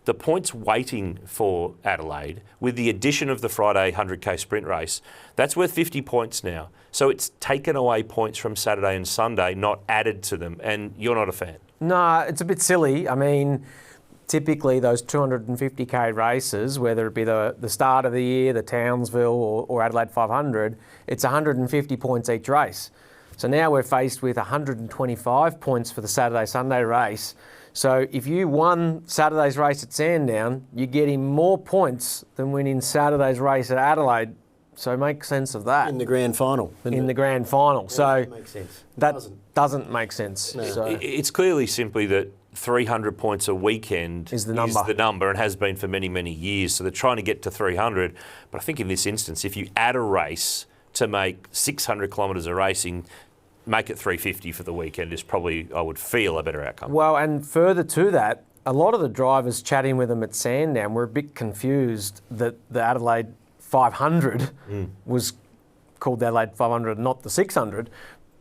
the points weighting for Adelaide, with the addition of the Friday 100k sprint race, that's worth 50 points now. So it's taken away points from Saturday and Sunday, not added to them, and you're not a fan. No, it's a bit silly. I mean, typically those 250k races, whether it be the start of the year, the Townsville or Adelaide 500, it's 150 points each race. So now we're faced with 125 points for the Saturday-Sunday race. So if you won Saturday's race at Sandown, you're getting more points than winning Saturday's race at Adelaide. So make sense of that. In the grand final. In the grand final. So That makes sense. that doesn't make sense. No. So It's clearly simply that 300 points a weekend Is the number. And has been for many, many years. So they're trying to get to 300. But I think in this instance, if you add a race to make 600 kilometres of racing, make it 350 for the weekend is probably, I would feel, a better outcome. well, and further to that, a lot of the drivers chatting with them at Sandown were a bit confused that the Adelaide 500 was called the Adelaide 500, not the 600.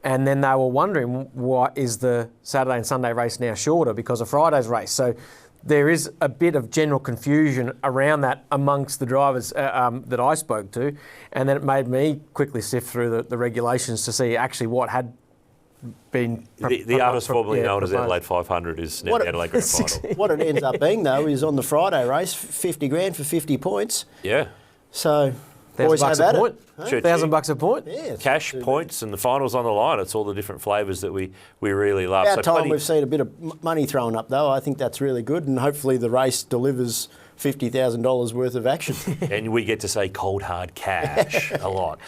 And then they were wondering, why is the Saturday and Sunday race now shorter because of Friday's race? So there is a bit of general confusion around that amongst the drivers that I spoke to. And then it made me quickly sift through the regulations to see actually what had been... The artist formerly known as Adelaide 500 is now the Adelaide Grand Final. What it ends up being, though, is on the Friday race, 50 grand for 50 points. Yeah. So, boys have at it. Sure, $1,000 a point? Yeah, Cash, points, and the finals on the line. It's all the different flavours that we really love. About time we've seen a bit of money thrown up, though. I think that's really good, and hopefully the race delivers $50,000 worth of action. And we get to say cold, hard cash a lot.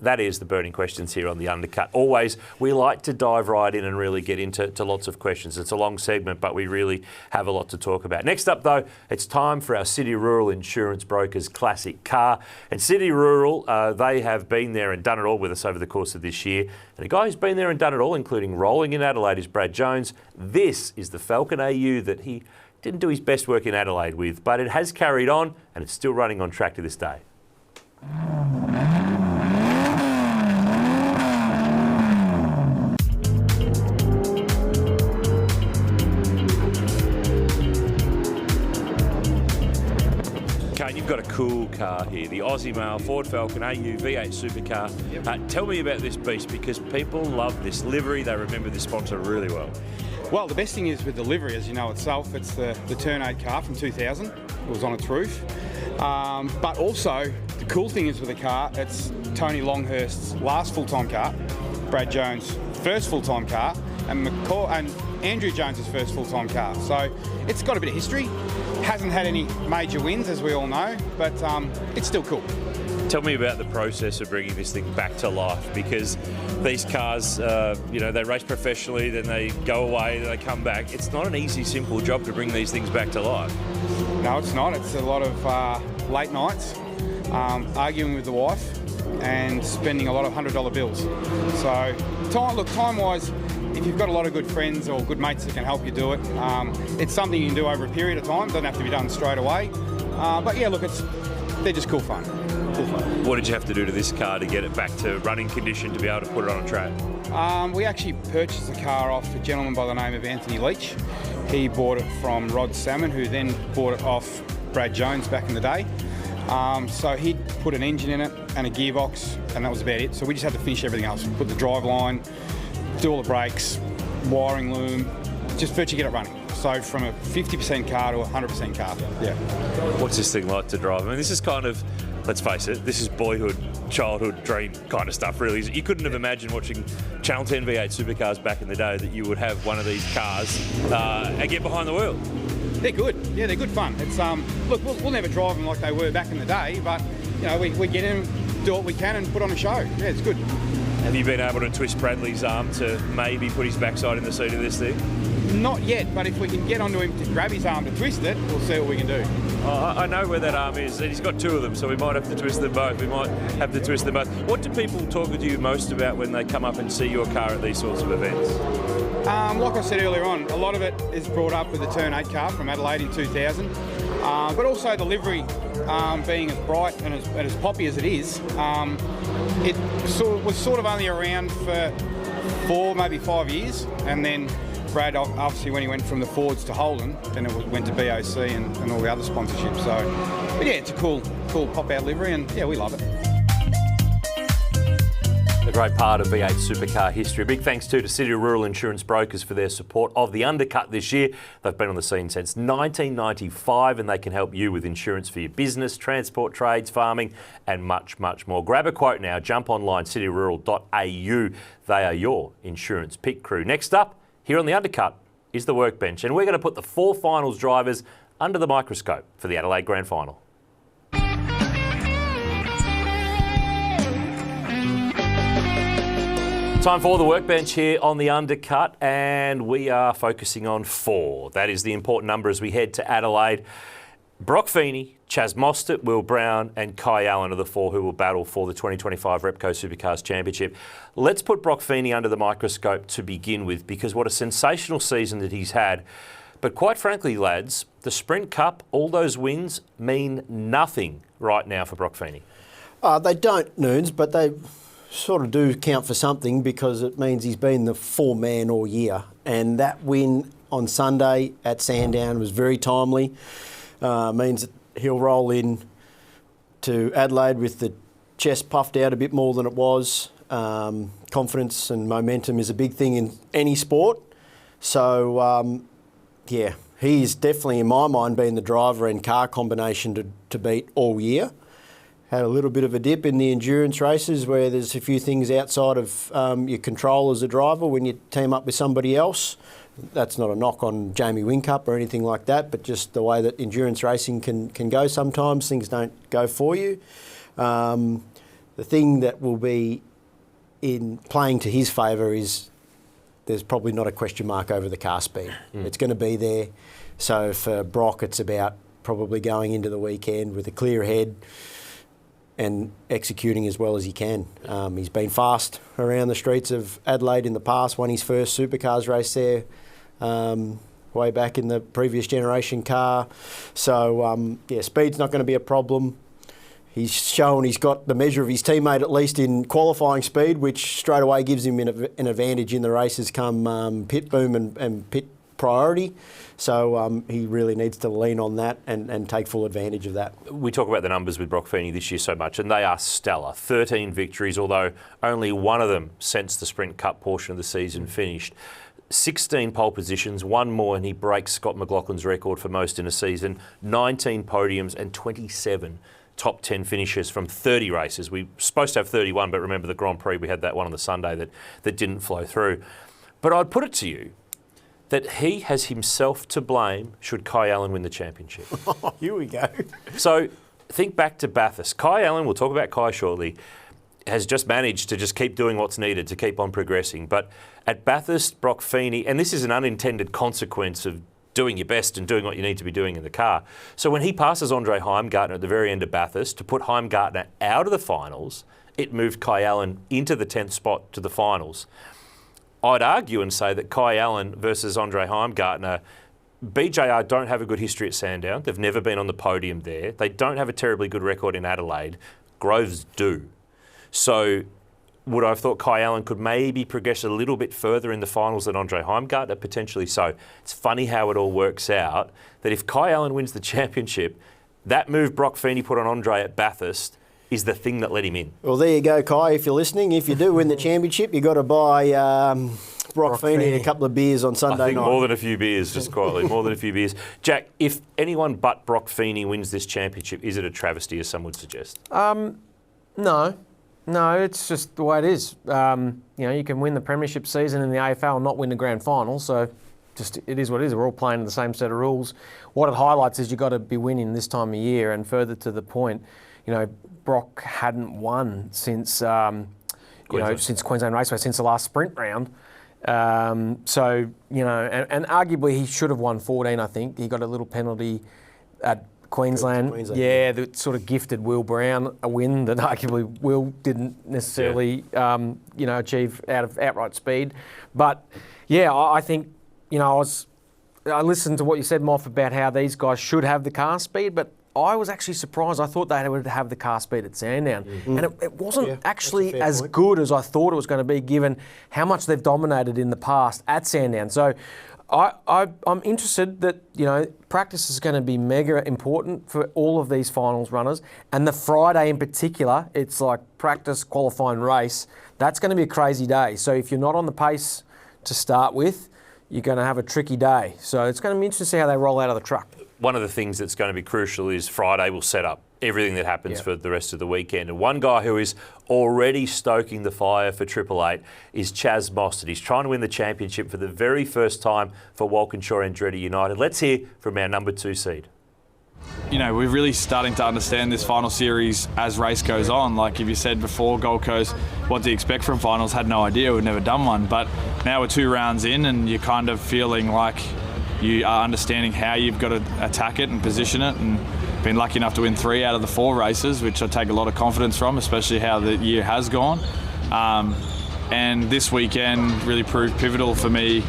that is the burning questions here on the Undercut. Always, we like to dive right in and really get into lots of questions. It's a long segment, but we really have a lot to talk about. Next up, though, it's time for our City Rural Insurance Brokers Classic Car. And City Rural, they have been there and done it all with us over the course of this year. And a guy who's been there and done it all, including rolling in Adelaide, is Brad Jones. This is the Falcon AU that he didn't do his best work in Adelaide with, but it has carried on and it's still running on track to this day. Kane, you've got a cool car here, the Aussie Mail Ford Falcon AU V8 Supercar. Yep. Tell me about this beast, because people love this livery. They remember this sponsor really well. Well, the best thing is with the livery, as you know itself, it's the Turn 8 car from 2000. It was on its roof. But also, the cool thing is with the car, it's Tony Longhurst's last full-time car, Brad Jones' first full-time car, and Andrew Jones' first full-time car. So it's got a bit of history. Hasn't had any major wins, as we all know, but it's still cool. Tell me about the process of bringing this thing back to life, because these cars, they race professionally, then they go away, then they come back. It's not an easy, simple job to bring these things back to life. No, it's not. It's a lot of late nights, arguing with the wife, and spending a lot of $100 bills. So, time-wise, if you've got a lot of good friends or good mates that can help you do it, it's something you can do over a period of time. Doesn't have to be done straight away. But yeah, look, they're just cool fun. What did you have to do to this car to get it back to running condition to be able to put it on a track? We actually purchased the car off a gentleman by the name of Anthony Leach. He bought it from Rod Salmon, who then bought it off Brad Jones back in the day. So he'd put an engine in it and a gearbox, and that was about it. So we just had to finish everything else. Put the drive line, do all the brakes, wiring loom, just virtually get it running. So from a 50% car to a 100% car. Yeah. What's this thing like to drive? I mean, this is kind of, let's face it, this is boyhood, childhood dream kind of stuff, really. You couldn't have imagined watching Channel 10 V8 Supercars back in the day that you would have one of these cars and get behind the wheel. They're good. Yeah, they're good fun. It's look, we'll never drive them like they were back in the day, but we get in, do what we can, and put on a show. Yeah, it's good. Have you been able to twist Bradley's arm to maybe put his backside in the seat of this thing? Not yet, but if we can get onto him to grab his arm to twist it, we'll see what we can do. I know where that arm is, and he's got two of them, so we might have to twist them both. We might have to twist them both. What do people talk with you most about when they come up and see your car at these sorts of events? Like I said earlier on, a lot of it is brought up with the Turn 8 car from Adelaide in 2000, but also the livery being as bright and as poppy as it is. It was sort of only around for 4, maybe 5 years, and then Brad, obviously, when he went from the Fords to Holden, then it went to BOC and all the other sponsorships. So, but yeah, it's a cool pop-out livery, and yeah, we love it. A great part of V8 Supercar history. Big thanks to City Rural Insurance Brokers for their support of the Undercut this year. They've been on the scene since 1995, and they can help you with insurance for your business, transport, trades, farming, and much, much more. Grab a quote now. Jump online, cityrural.au. They are your insurance pit crew. Next up, here on the Undercut, is the Workbench, and we're going to put the 4 finals drivers under the microscope for the Adelaide Grand Final. Time for the Workbench here on the Undercut, and we are focusing on 4. That is the important number as we head to Adelaide. Broc Feeney, Chaz Mostert, Will Brown and Kai Allen are the 4 who will battle for the 2025 Repco Supercars Championship. Let's put Broc Feeney under the microscope to begin with, because what a sensational season that he's had. But quite frankly, lads, the Sprint Cup, all those wins mean nothing right now for Broc Feeney. They don't, Noons, but they sort of do count for something, because it means he's been the 4-man all year. And that win on Sunday at Sandown was very timely. Means that he'll roll in to Adelaide with the chest puffed out a bit more than it was. Confidence and momentum is a big thing in any sport. So, yeah, he's definitely, in my mind, been the driver and car combination to beat all year. Had a little bit of a dip in the endurance races where there's a few things outside of your control as a driver when you team up with somebody else. That's not a knock on Jamie Whincup or anything like that, but just the way that endurance racing can go sometimes. Things don't go for you. The thing that will be in playing to his favour is there's probably not a question mark over the car speed. It's going to be there. So for Broc, it's about probably going into the weekend with a clear head and executing as well as he can. He's been fast around the streets of Adelaide in the past, won his first Supercars race there way back in the previous generation car. So, speed's not going to be a problem. He's shown he's got the measure of his teammate, at least in qualifying speed, which straight away gives him an advantage in the races come pit boom and pit priority. So he really needs to lean on that and take full advantage of that. We talk about the numbers with Broc Feeney this year so much, and they are stellar. 13 victories, although only one of them since the Sprint Cup portion of the season finished. 16 pole positions, one more, and he breaks Scott McLaughlin's record for most in a season. 19 podiums and 27 top 10 finishes from 30 races. We were supposed to have 31, but remember the Grand Prix, we had that one on the Sunday that didn't flow through. But I'd put it to you that he has himself to blame should Kai Allan win the championship. Here we go. So think back to Bathurst. Kai Allan, we'll talk about Kai shortly, has just managed to just keep doing what's needed to keep on progressing. But at Bathurst, Broc Feeney, and this is an unintended consequence of doing your best and doing what you need to be doing in the car. So when he passes Andre Heimgartner at the very end of Bathurst to put Heimgartner out of the finals, it moved Kai Allan into the 10th spot to the finals. I'd argue and say that Kai Allan versus Andre Heimgartner, BJR don't have a good history at Sandown. They've never been on the podium there. They don't have a terribly good record in Adelaide. Groves do. So would I have thought Kai Allan could maybe progress a little bit further in the finals than Andre Heimgartner? Potentially so. It's funny how it all works out, that if Kai Allan wins the championship, that move Broc Feeney put on Andre at Bathurst is the thing that let him in. Well, there you go, Kai, if you're listening. If you do win the championship, you've got to buy Broc Feeney a couple of beers on Sunday I think night. more than a few beers, just quietly, more than a few beers. Jack, if anyone but Broc Feeney wins this championship, is it a travesty, as some would suggest? No, it's just the way it is. You can win the premiership season in the AFL and not win the grand final, so just it is what it is. We're all playing the same set of rules. What it highlights is you've got to be winning this time of year, and further to the point, Broc hadn't won since since Queensland Raceway, since the last sprint round. And arguably he should have won 14, I think. He got a little penalty at Queensland. Yeah, that sort of gifted Will Brown a win that arguably Will didn't necessarily, achieve out of outright speed. But yeah, I think, I listened to what you said, Moff, about how these guys should have the car speed, but I was actually surprised. I thought they would have the car speed at Sandown. And it wasn't actually as good as I thought it was going to be, given how much they've dominated in the past at Sandown. So I'm interested that, practice is going to be mega important for all of these finals runners. And the Friday in particular, it's like practice, qualifying, race. That's going to be a crazy day. So if you're not on the pace to start with, you're going to have a tricky day. So it's going to be interesting to see how they roll out of the truck. One of the things that's going to be crucial is Friday will set up everything that happens for the rest of the weekend. And one guy who is already stoking the fire for Triple Eight is Chaz Mostert. He's trying to win the championship for the very first time for Walkinshaw Andretti United. Let's hear from our number 2 seed. We're really starting to understand this final series as race goes on. Like if you said before, Gold Coast, what do you expect from finals? Had no idea, we've never done one. But now we're 2 rounds in and you're kind of feeling like you are understanding how you've got to attack it and position it, and been lucky enough to win 3 out of the 4 races, which I take a lot of confidence from, especially how the year has gone. And this weekend really proved pivotal for me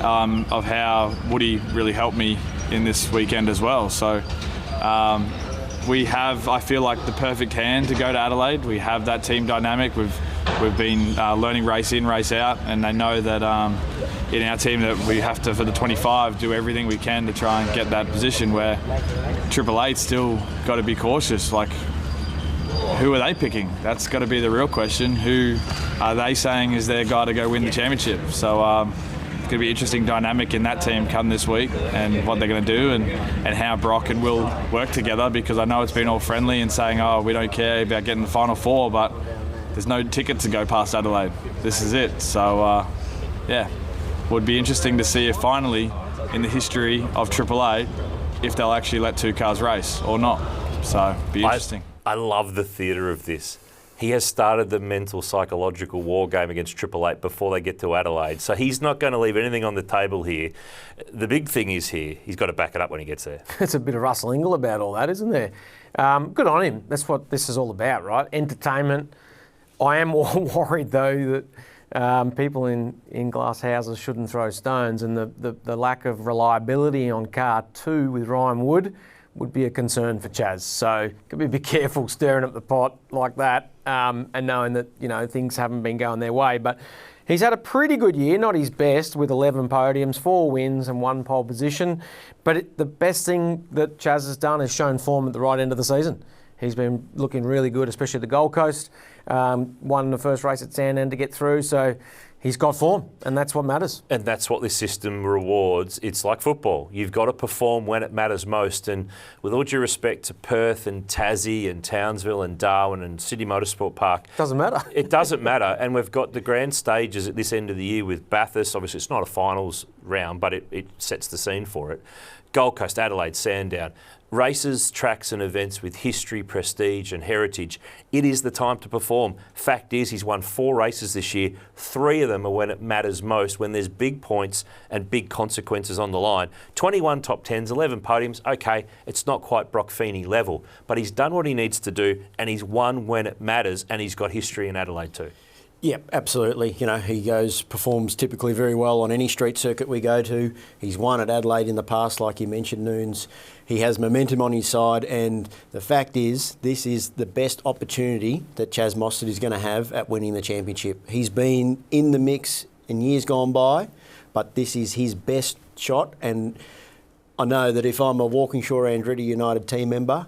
of how Woody really helped me in this weekend as well. So we have, I feel like, the perfect hand to go to Adelaide. We have that team dynamic. We've been learning race in, race out, and they know that in our team that we have to, for the 25, do everything we can to try and get that position where Triple Eight still got to be cautious. Like, who are they picking? That's got to be the real question. Who are they saying is their guy to go win the championship? So it's going to be interesting dynamic in that team come this week, and what they're going to do, and how Broc and Will work together, because I know it's been all friendly and saying, we don't care about getting the Final 4, but there's no ticket to go past Adelaide. This is it. So, would be interesting to see if finally, in the history of Triple Eight, if they'll actually let 2 cars race or not. So, be interesting. I love the theatre of this. he has started the mental psychological war game against Triple Eight before they get to Adelaide. So he's not going to leave anything on the table here. The big thing is here, he's got to back it up when he gets there. It's a bit of Russell Ingall about all that, isn't there? Good on him. That's what this is all about, right? Entertainment. I am more worried, though, that people in glass houses shouldn't throw stones, and the lack of reliability on car 2 with Ryan would be a concern for Chaz. So could be a bit careful stirring up the pot like that, and knowing that, you know, things haven't been going their way. But he's had a pretty good year, not his best, with 11 podiums, 4 wins and 1 pole position. But the best thing that Chaz has done is shown form at the right end of the season. He's been looking really good, especially at the Gold Coast. Won the first race at Sandown to get through, so he's got form, and that's what matters. And that's what this system rewards. It's like football. You've got to perform when it matters most. And with all due respect to Perth and Tassie and Townsville and Darwin and Sydney Motorsport Park, Doesn't matter. It doesn't matter. And we've got the grand stages at this end of the year with Bathurst. Obviously, it's not a finals round, but it sets the scene for it. Gold Coast, Adelaide, Sandown. Races, tracks and events with history, prestige and heritage. It is the time to perform. Fact is, he's won 4 races this year. 3 of them are when it matters most, when there's big points and big consequences on the line. 21 top 10s, 11 podiums. Okay, it's not quite Broc Feeney level, but he's done what he needs to do, and he's won when it matters, and he's got history in Adelaide too. Yep, absolutely. You know, he performs typically very well on any street circuit we go to. He's won at Adelaide in the past, like you mentioned, Noons. He has momentum on his side, and the fact is, this is the best opportunity that Chaz Mostert is going to have at winning the championship. He's been in the mix in years gone by, but this is his best shot, and I know that if I'm a Walkinshaw Andretti United team member,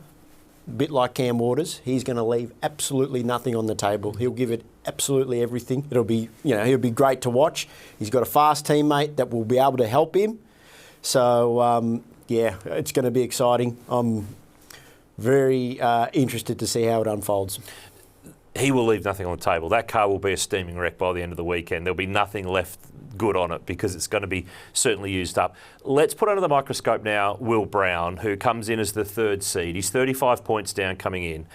a bit like Cam Waters, he's going to leave absolutely nothing on the table. He'll give it absolutely everything. It'll be, you know, he'll be great to watch. He's got a fast teammate that will be able to help him. So, yeah, it's going to be exciting. I'm very interested to see how it unfolds. He will leave nothing on the table. That car will be a steaming wreck by the end of the weekend. There'll be nothing left good on it because it's going to be certainly used up. Let's put under the microscope now Will Brown, who comes in as the 3rd seed. He's 35 points down coming in.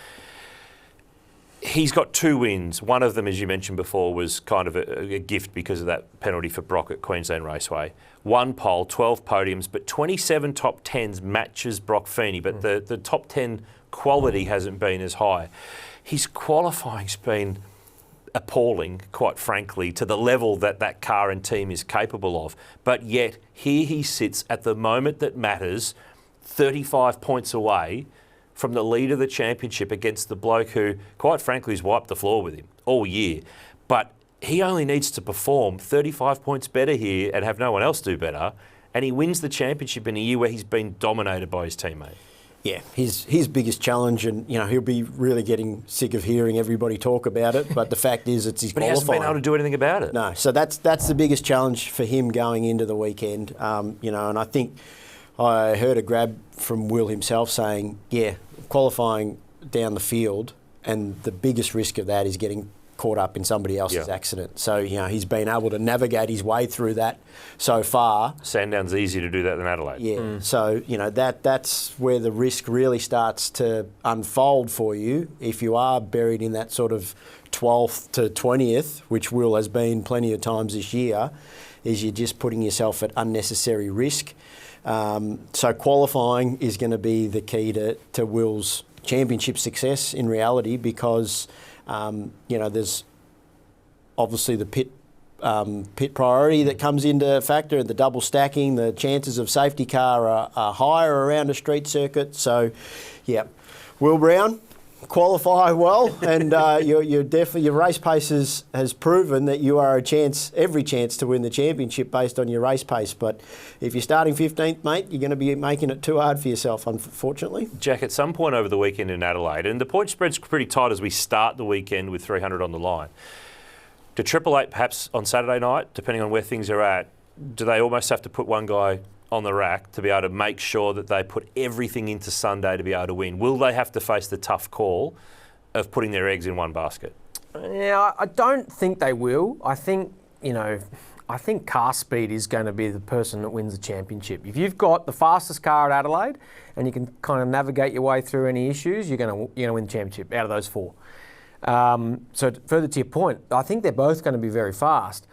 He's got 2 wins. One of them, as you mentioned before, was kind of a gift because of that penalty for Broc at Queensland Raceway. 1 pole, 12 podiums, but 27 top 10s matches Broc Feeney, but the top 10 quality hasn't been as high. His qualifying's been appalling, quite frankly, to the level that that car and team is capable of. But yet, here he sits at the moment that matters, 35 points away from the lead of the championship against the bloke who, quite frankly, has wiped the floor with him all year. But he only needs to perform 35 points better here and have no one else do better, and he wins the championship in a year where he's been dominated by his teammate. Yeah, his biggest challenge, and you know he'll be really getting sick of hearing everybody talk about it. But the fact is, it's his but qualifying. He hasn't been able to do anything about it. No, so that's the biggest challenge for him going into the weekend. You know, and I think I heard a grab from Will himself saying, yeah, qualifying down the field, and the biggest risk of that is getting caught up in somebody else's accident. So, you know, he's been able to navigate his way through that so far. Sandown's easier to do that than Adelaide. Yeah, so, you know, that's where the risk really starts to unfold for you if you are buried in that sort of 12th to 20th, which Will has been plenty of times this year, is you're just putting yourself at unnecessary risk. So qualifying is going to be the key to Will's championship success in reality because, you know, there's obviously the pit priority that comes into factor, the double stacking, the chances of safety car are higher around a street circuit. So, yeah, Will Brown, qualify well, and you're definitely your race pace has proven that you are every chance to win the championship based on your race pace. But if you're starting 15th, mate, you're going to be making it too hard for yourself, unfortunately. Jack, at some point over the weekend in Adelaide, and the point spread's pretty tight as we start the weekend with 300 on the line. Do Triple Eight perhaps on Saturday night, depending on where things are at, do they almost have to put one guy on the rack to be able to make sure that they put everything into Sunday to be able to win? Will they have to face the tough call of putting their eggs in one basket? Yeah, I don't think they will. I think, you know, car speed is going to be the person that wins the championship. If you've got the fastest car at Adelaide and you can kind of navigate your way through any issues, you're going to win the championship out of those 4. So further to your point, I think they're both going to be very fast.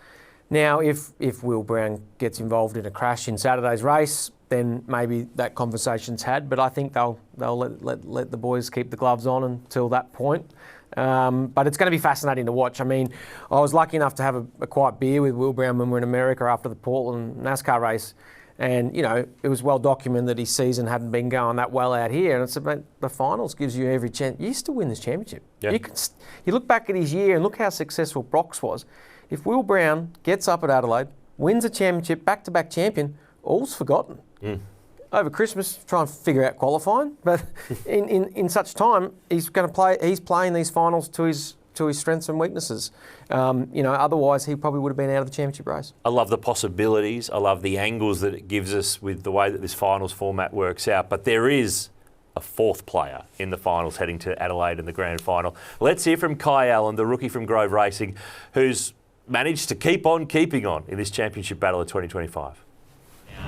Now, if Will Brown gets involved in a crash in Saturday's race, then maybe that conversation's had. But I think they'll let the boys keep the gloves on until that point. But it's going to be fascinating to watch. I mean, I was lucky enough to have a quiet beer with Will Brown when we were in America after the Portland NASCAR race. And, you know, it was well documented that his season hadn't been going that well out here. And it's about the finals gives you every chance. You used to win this championship. Yeah. You look back at his year and look how successful Broc's was. If Will Brown gets up at Adelaide, wins a championship, back-to-back champion, all's forgotten. Over Christmas, try and figure out qualifying. But in such time, he's playing these finals to his strengths and weaknesses. Otherwise he probably would have been out of the championship race. I love the possibilities. I love the angles that it gives us with the way that this finals format works out. But there is a fourth player in the finals heading to Adelaide in the grand final. Let's hear from Kai Allan, the rookie from Grove Racing, who's managed to keep on keeping on in this championship battle of 2025.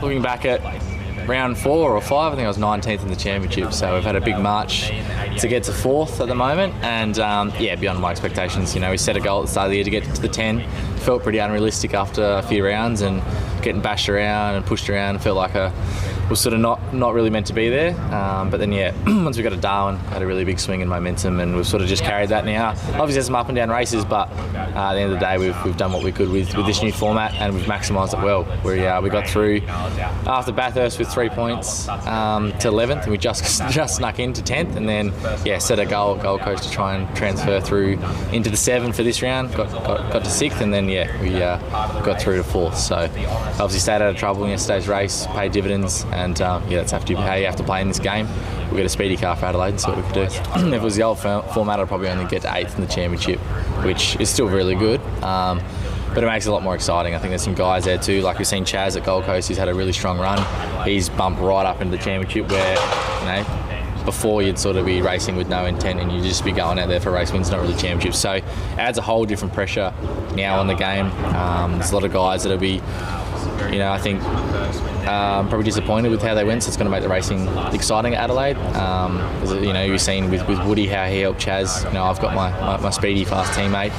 Looking back at round 4 or 5, I think I was 19th in the championship, so we've had a big march to get to 4th at the moment, and beyond my expectations. You know, we set a goal at the start of the year to get to the 10. Felt pretty unrealistic after a few rounds, and getting bashed around and pushed around, felt like I was sort of not really meant to be there. But then once we got to Darwin, had a really big swing in momentum, and we've sort of just carried that now. Obviously there's some up and down races, but at the end of the day we've done what we could with this new format, and we've maximised it well. We got through after Bathurst with 3 points to 11th, and we just snuck into 10th, and then set a Gold Coast to try and transfer through into the 7 for this round. Got to 6th, and then we got through to 4th. So obviously stayed out of trouble in yesterday's race, paid dividends, and that's how you have to play in this game. We'll get a speedy car for Adelaide and see what we can do. If it was the old format, I'd probably only get to 8th in the championship, which is still really good. But it makes it a lot more exciting. I think there's some guys there too, like we've seen Chaz at Gold Coast. He's had a really strong run. He's bumped right up into the championship where, before you'd sort of be racing with no intent and you'd just be going out there for race wins, not really championships. So it adds a whole different pressure now on the game. There's a lot of guys that'll be, I think, probably disappointed with how they went, so it's going to make the racing exciting at Adelaide. You've seen with Woody how he helped Chaz. I've got my speedy, fast teammate,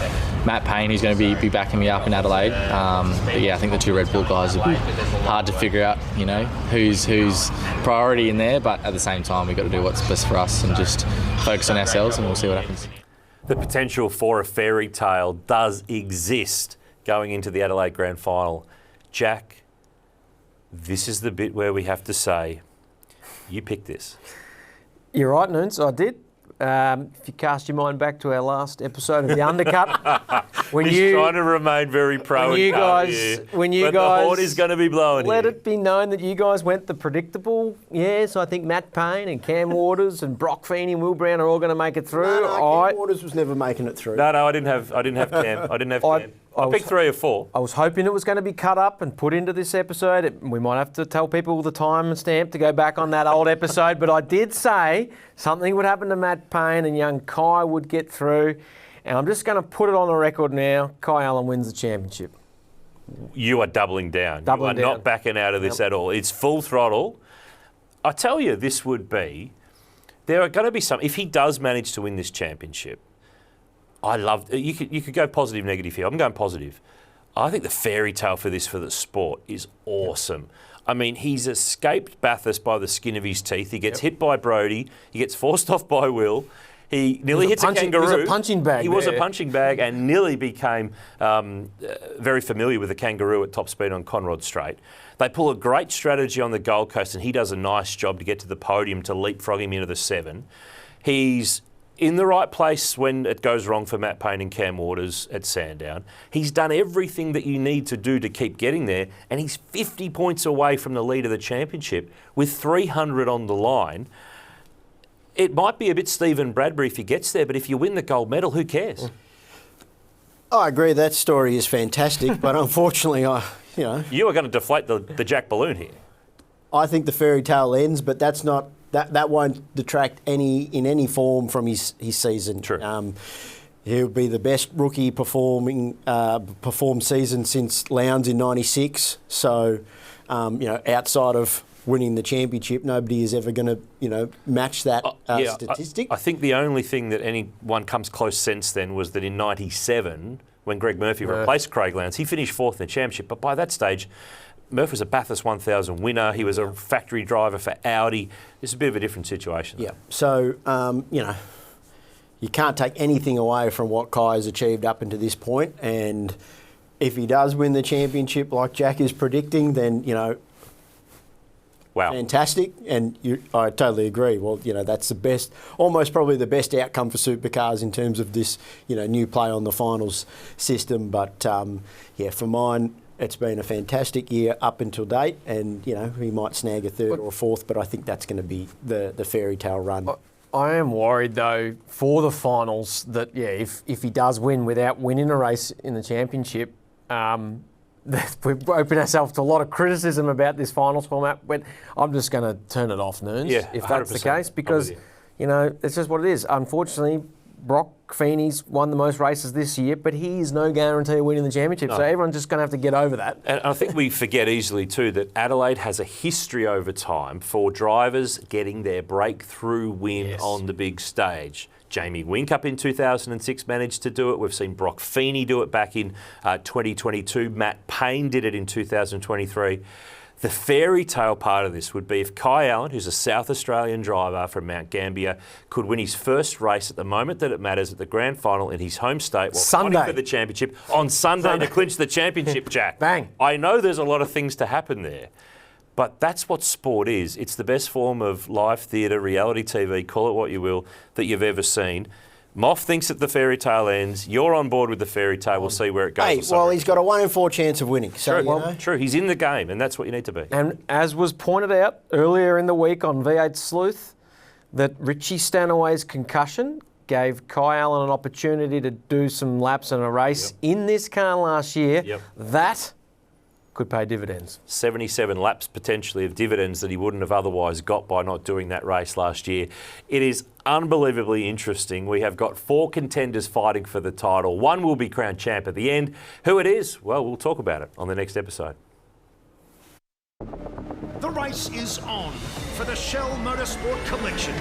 Matt Payne, who's going to be backing me up in Adelaide. I think the 2 Red Bull guys will be hard to figure out, who's priority in there, but at the same time we've got to do what's best for us and just focus on ourselves, and we'll see what happens. The potential for a fairy tale does exist going into the Adelaide Grand Final. Jack, this is the bit where we have to say, you picked this. You're right, Noons, I did. If you cast your mind back to our last episode of the Undercut, He's trying to remain very pro. But the horn is going to be blowing. Let it be known that you guys went the predictable. Yes, I think Matt Payne and Cam Waters and Broc Feeney and Will Brown are all going to make it through. Cam Waters was never making it through. No, I didn't have Cam. I didn't have Cam. I picked 3 or 4. I was hoping it was going to be cut up and put into this episode. We might have to tell people the time and stamp to go back on that old episode, but I did say something would happen to Matt Payne and young Kai would get through. And I'm just going to put it on the record now. Kai Allan wins the championship. You are doubling down. You are not backing out of this at all. It's full throttle. I tell you, this would be, there are going to be some, if he does manage to win this championship, you could go positive, negative here. I'm going positive. I think the fairy tale for the sport is awesome. I mean, he's escaped Bathurst by the skin of his teeth. He gets hit by Brody. He gets forced off by Will. He nearly hits a kangaroo. He was a punching bag. He was a punching bag and nearly became very familiar with the kangaroo at top speed on Conrod Straight. They pull a great strategy on the Gold Coast, and he does a nice job to get to the podium to leapfrog him into the 7. He's in the right place when it goes wrong for Matt Payne and Cam Waters at Sandown. He's done everything that you need to do to keep getting there, and he's 50 points away from the lead of the championship with 300 on the line. It might be a bit Stephen Bradbury if he gets there, but if you win the gold medal, who cares? I agree, that story is fantastic, but unfortunately, You are going to deflate the Jack balloon here. I think the fairy tale ends, but that's not... That won't detract in any form from his season. True. He'll be the best rookie performed season since Lowndes in '96. So, outside of winning the championship. Nobody is ever going to, match that statistic. I think the only thing that anyone comes close since then was that in '97, when Greg Murphy replaced Craig Lowndes, he finished fourth in the championship. But by that stage, Murphy was a Bathurst 1000 winner. He was a factory driver for Audi. It's a bit of a different situation. Yeah. So, you can't take anything away from what Kai has achieved up until this point. And if he does win the championship like Jack is predicting, then, wow, fantastic. And I totally agree. Well, that's the best, almost probably the best outcome for supercars in terms of this, new play on the finals system. But, for mine, it's been a fantastic year up until date. And, he might snag a third or a fourth, but I think that's going to be the fairy tale run. I am worried, though, for the finals that, if he does win without winning a race in the championship, we've opened ourselves to a lot of criticism about this finals format, but I'm just going to turn it off, Noons, if that's the case, because, it's just what it is. Unfortunately, Broc Feeney's won the most races this year, but he's no guarantee of winning the championship. No. So everyone's just going to have to get over that. And I think we forget easily too that Adelaide has a history over time for drivers getting their breakthrough win on the big stage. Jamie Whincup in 2006 managed to do it. We've seen Broc Feeney do it back in 2022. Matt Payne did it in 2023. The fairy tale part of this would be if Kai Allan, who's a South Australian driver from Mount Gambier, could win his first race at the moment that it matters at the grand final in his home state while fighting for the championship on Sunday to clinch the championship, Jack. Bang. I know there's a lot of things to happen there, but that's what sport is. It's the best form of live theatre, reality TV, call it what you will, that you've ever seen. Moff thinks that the fairy tale ends. You're on board with the fairy tale. We'll see where it goes. Hey, well, he's got a 1 in 4 chance of winning. So, true. He's in the game, and that's what you need to be. And as was pointed out earlier in the week on V8 Sleuth, that Richie Stanaway's concussion gave Kai Allan an opportunity to do some laps in a race in this car last year. That could pay dividends. 77 laps potentially of dividends that he wouldn't have otherwise got by not doing that race last year. It is unbelievably interesting. We have got 4 contenders fighting for the title. One will be crowned champ at the end. Who it is? Well, we'll talk about it on the next episode. The race is on for the Shell Motorsport Collection.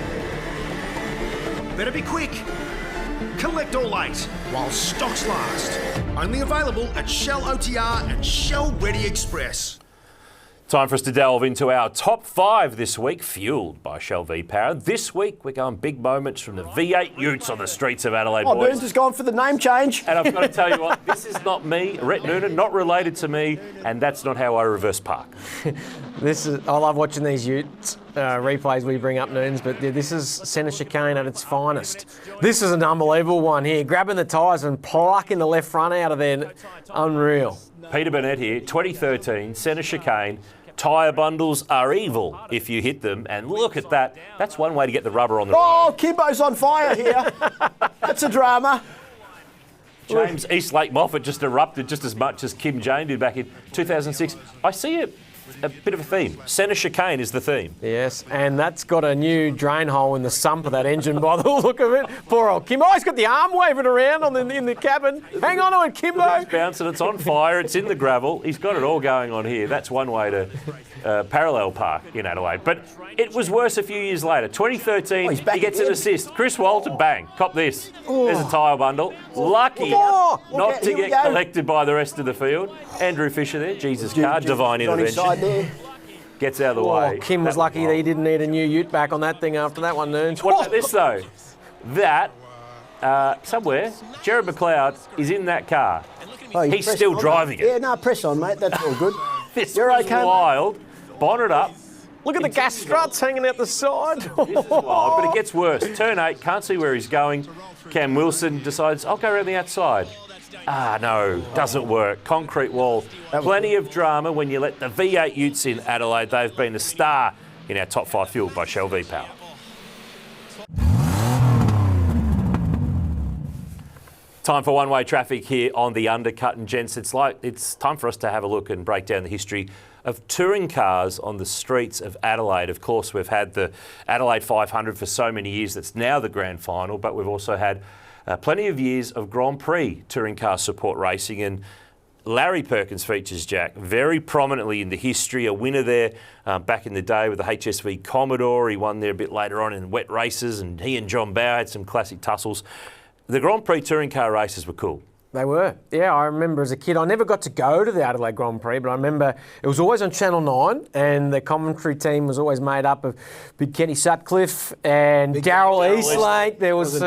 Better be quick. Collect all 8 while stocks last. Only available at Shell OTR and Shell Ready Express. Time for us to delve into our top 5 this week, fuelled by Shell V-Power. This week, we're going big moments from the V8 Utes on the streets of Adelaide, boys. Noon's has gone for the name change. And I've got to tell you what, this is not me, Rhett Noonan, not related to me, and that's not how I reverse park. I love watching these Utes replays we bring up, Noons, but this is centre chicane at its finest. This is an unbelievable one here, grabbing the tyres and plucking the left front out of there. Unreal. Peter Burnett here, 2013, centre chicane. Tyre bundles are evil if you hit them, and look at that. That's one way to get the rubber on the road. Oh, Kimbo's on fire here. That's a drama. James Eastlake Moffat just erupted just as much as Kim Jane did back in 2006. I see a bit of a theme. Centre chicane is the theme. Yes, and that's got a new drain hole in the sump of that engine by the look of it. Poor old Kimbo. Oh, he's got the arm waving around in the cabin. Hang on to it, Kimbo. It's bouncing, it's on fire, it's in the gravel. He's got it all going on here. That's one way to parallel park in Adelaide. But it was worse a few years later. 2013, he gets an assist. Chris Walton, bang, cop this. There's a tyre bundle. Lucky not to get collected by the rest of the field. Andrew Fisher there, Jesus car, divine intervention. Gets out of the way. Kim was lucky that he didn't need a new ute back on that thing after that one, Noons. What about this, though? That, somewhere, Jared McLeod is in that car. He's still driving it. Yeah, no, press on, mate. That's all good. This is wild. Bonnet up. Look at the gas struts hanging out the side. This is wild, but it gets worse. Turn 8, can't see where he's going. Cam Wilson decides, I'll go around the outside. No, doesn't work. Concrete wall. Plenty of drama when you let the V8 Utes in Adelaide. They've been a star in our top 5 fueled by Shell V-Power. Time for one-way traffic here on the Undercut, and gents, it's time for us to have a look and break down the history of touring cars on the streets of Adelaide. Of course, we've had the Adelaide 500 for so many years. That's now the grand final, but we've also had plenty of years of Grand Prix touring car support racing, and Larry Perkins features, Jack, very prominently in the history, a winner there back in the day with the HSV Commodore. He won there a bit later on in wet races, and he and John Bower had some classic tussles. The Grand Prix touring car races were cool. They were. Yeah, I remember as a kid, I never got to go to the Adelaide Grand Prix, but I remember it was always on Channel 9, and the commentary team was always made up of Big Kenny Sutcliffe and Darryl Eastlake. There was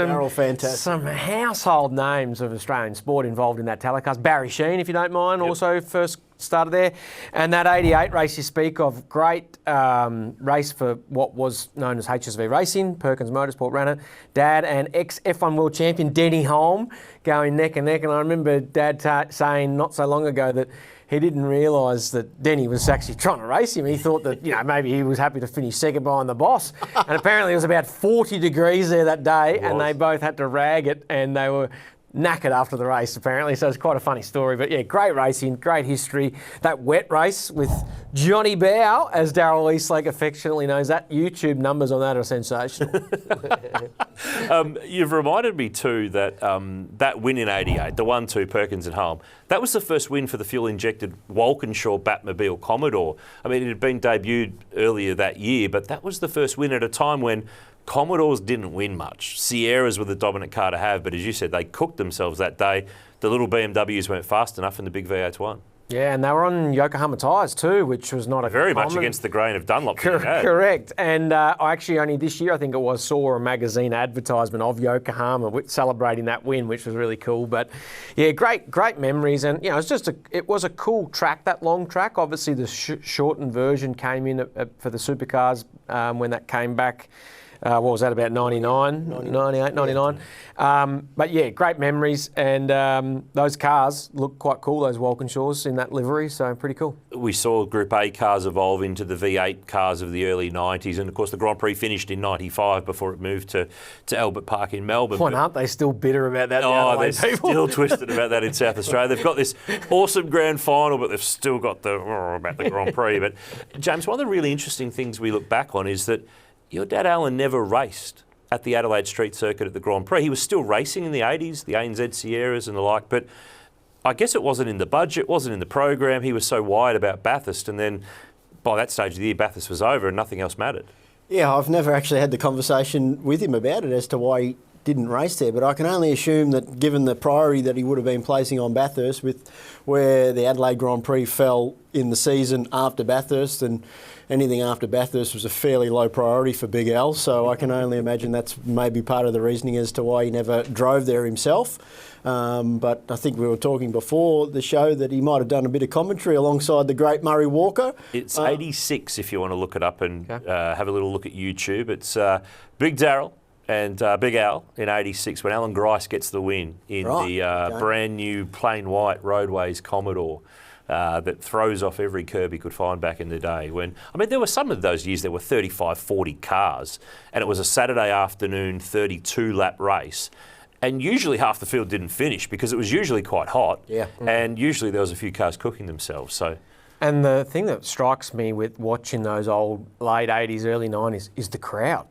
some household names of Australian sport involved in that telecast. Barry Sheen, if you don't mind, also first started there. And that 88 race you speak of, great race for what was known as HSV Racing. Perkins Motorsport ran it. Dad and ex-F1 world champion Denny Holm going neck and neck. And I remember Dad saying not so long ago that he didn't realise that Denny was actually trying to race him. He thought that, maybe he was happy to finish second behind the boss. And apparently it was about 40 degrees there that day, and they both had to rag it, and they were knackered after the race, apparently, so it's quite a funny story. But yeah, great racing, great history. That wet race with Johnny Bow, as Darryl Eastlake affectionately knows, that YouTube numbers on that are sensational. You've reminded me too that that win in '88, the 1-2 Perkins and Holm, that was the first win for the fuel-injected Walkinshaw Batmobile Commodore. I mean, it had been debuted earlier that year, but that was the first win at a time when Commodores didn't win much. Sierras were the dominant car to have, but as you said, they cooked themselves that day. The little BMWs weren't fast enough and the big V8s won. Yeah, and they were on Yokohama tyres too, which was not a very much against the grain of Dunlop. Correct. And I actually only this year, I think it was, saw a magazine advertisement of Yokohama celebrating that win, which was really cool. But yeah, great memories. And it was a cool track, that long track. Obviously, the shortened version came in for the Supercars when that came back. What was that, about 99, 98, 99? But yeah, great memories. And those cars look quite cool, those Walkinshaws in that livery, so pretty cool. We saw Group A cars evolve into the V8 cars of the early 90s. And of course, the Grand Prix finished in 95 before it moved to Albert Park in Melbourne. Well, aren't they still bitter about that? They're still twisted about that in South Australia. They've got this awesome grand final, but they've still got about the Grand Prix. But James, one of the really interesting things we look back on is that your dad, Allan, never raced at the Adelaide Street Circuit at the Grand Prix. He was still racing in the 80s, the ANZ Sierras and the like, but I guess it wasn't in the budget, wasn't in the program. He was so wide about Bathurst, and then by that stage of the year, Bathurst was over and nothing else mattered. Yeah, I've never actually had the conversation with him about it as to why he didn't race there, but I can only assume that given the priority that he would have been placing on Bathurst with where the Adelaide Grand Prix fell in the season after Bathurst, and anything after Bathurst was a fairly low priority for Big Al, so I can only imagine that's maybe part of the reasoning as to why he never drove there himself. But I think we were talking before the show that he might have done a bit of commentary alongside the great Murray Walker. It's 86 if you want to look it up and have a little look at YouTube. It's Big Darryl and Big Al in 86 when Alan Grice gets the win in the brand new plain white Roadways Commodore. That throws off every curb he could find back in the day. There were some of those years there were 35, 40 cars, and it was a Saturday afternoon 32-lap race. And usually half the field didn't finish because it was usually quite hot. Yeah. And usually there was a few cars cooking themselves. And the thing that strikes me with watching those old late 80s, early 90s is the crowd.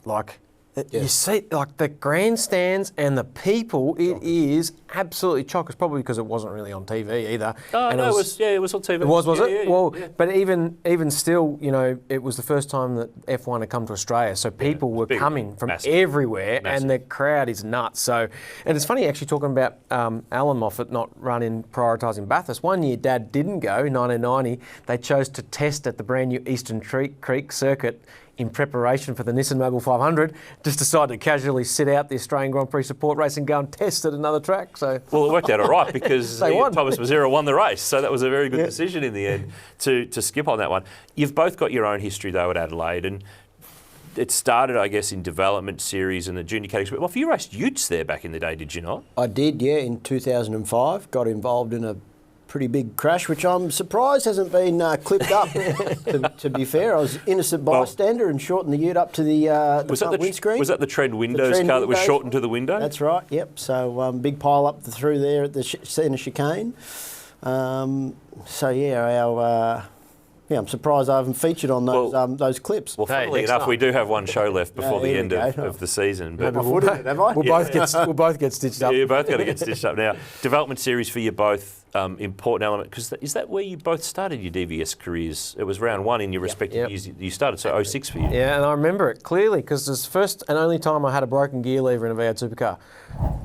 You see, the grandstands and the people, it is absolutely chock. It's probably because it wasn't really on TV either. It was on TV. It was it? Yeah. But even still, it was the first time that F1 had come to Australia, so people were coming from everywhere, and the crowd is nuts. So, and it's funny actually talking about Allan Moffat not prioritising Bathurst. One year, Dad didn't go in 1990. They chose to test at the brand new Eastern Creek circuit in preparation for the Nissan Mobile 500, just decided to casually sit out the Australian Grand Prix support race and go and test at another track. So, well, it worked out all right because Thomas Mazzera won the race, so that was a very good decision in the end to skip on that one. You've both got your own history though at Adelaide, and it started, I guess, in development series and the junior category. Well, you raced utes there back in the day, did you not? I did, yeah, in 2005. Got involved in a pretty big crash, which I'm surprised hasn't been clipped up. to be fair, I was innocent bystander and shortened the ute up to the front windscreen. Was that the Trend Windows car that was shortened to the window? That's right. Yep. So big pile up through there at the centre chicane. Our I'm surprised I haven't featured on those clips. Well, funnily next enough, time. we do have one show left before the there end we of the season. But Have I? We'll both get stitched up. yeah, you're both got to get stitched up now. Development series for you both, important element, because is that where you both started your DVS careers? It was round one in your respective years you started, so 06 for you. Yeah, and I remember it clearly because it's the first and only time I had a broken gear lever in a V8 supercar.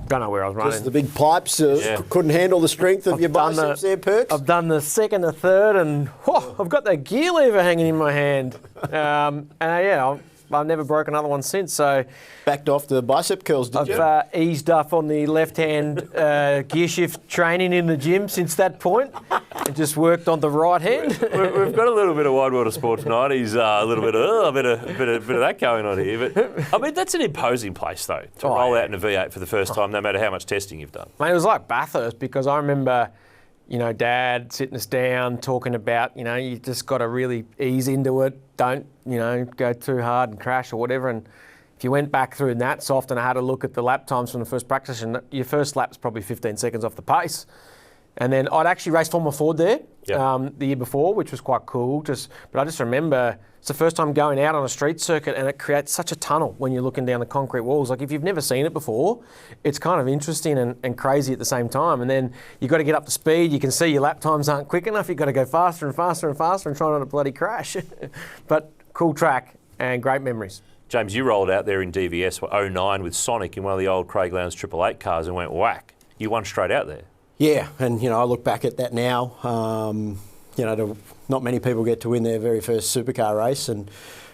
Don't know where I was running. Just the big pipes couldn't handle the strength of your biceps there, Perks. I've done the second, the third, and I've got that gear lever hanging in my hand. I've never broken another one since. So Backed off the bicep curls, did you? I've eased up on the left-hand gear shift training in the gym since that point, and just worked on the right hand. We've got a little bit of wide world of sport tonight. He's a little bit of a bit of that going on here. But I mean, that's an imposing place though to roll out in a V8 for the first time, no matter how much testing you've done. Mate, it was like Bathurst because I remember, Dad sitting us down talking about, you just got to really ease into it. Don't, go too hard and crash or whatever. And if you went back through that soft and I had a look at the lap times from the first practice, and your first lap's probably 15 seconds off the pace. And then I'd actually raced Formula Ford there the year before, which was quite cool. But I just remember it's the first time going out on a street circuit, and it creates such a tunnel when you're looking down the concrete walls. Like if you've never seen it before, it's kind of interesting and crazy at the same time. And then you've got to get up to speed. You can see your lap times aren't quick enough. You've got to go faster and faster and faster and try not to bloody crash. But cool track and great memories. James, you rolled out there in DVS 09 with Sonic in one of the old Craig Lowndes 888 cars and went whack. You won straight out there. Yeah, and I look back at that now. Not many people get to win their very first supercar race, and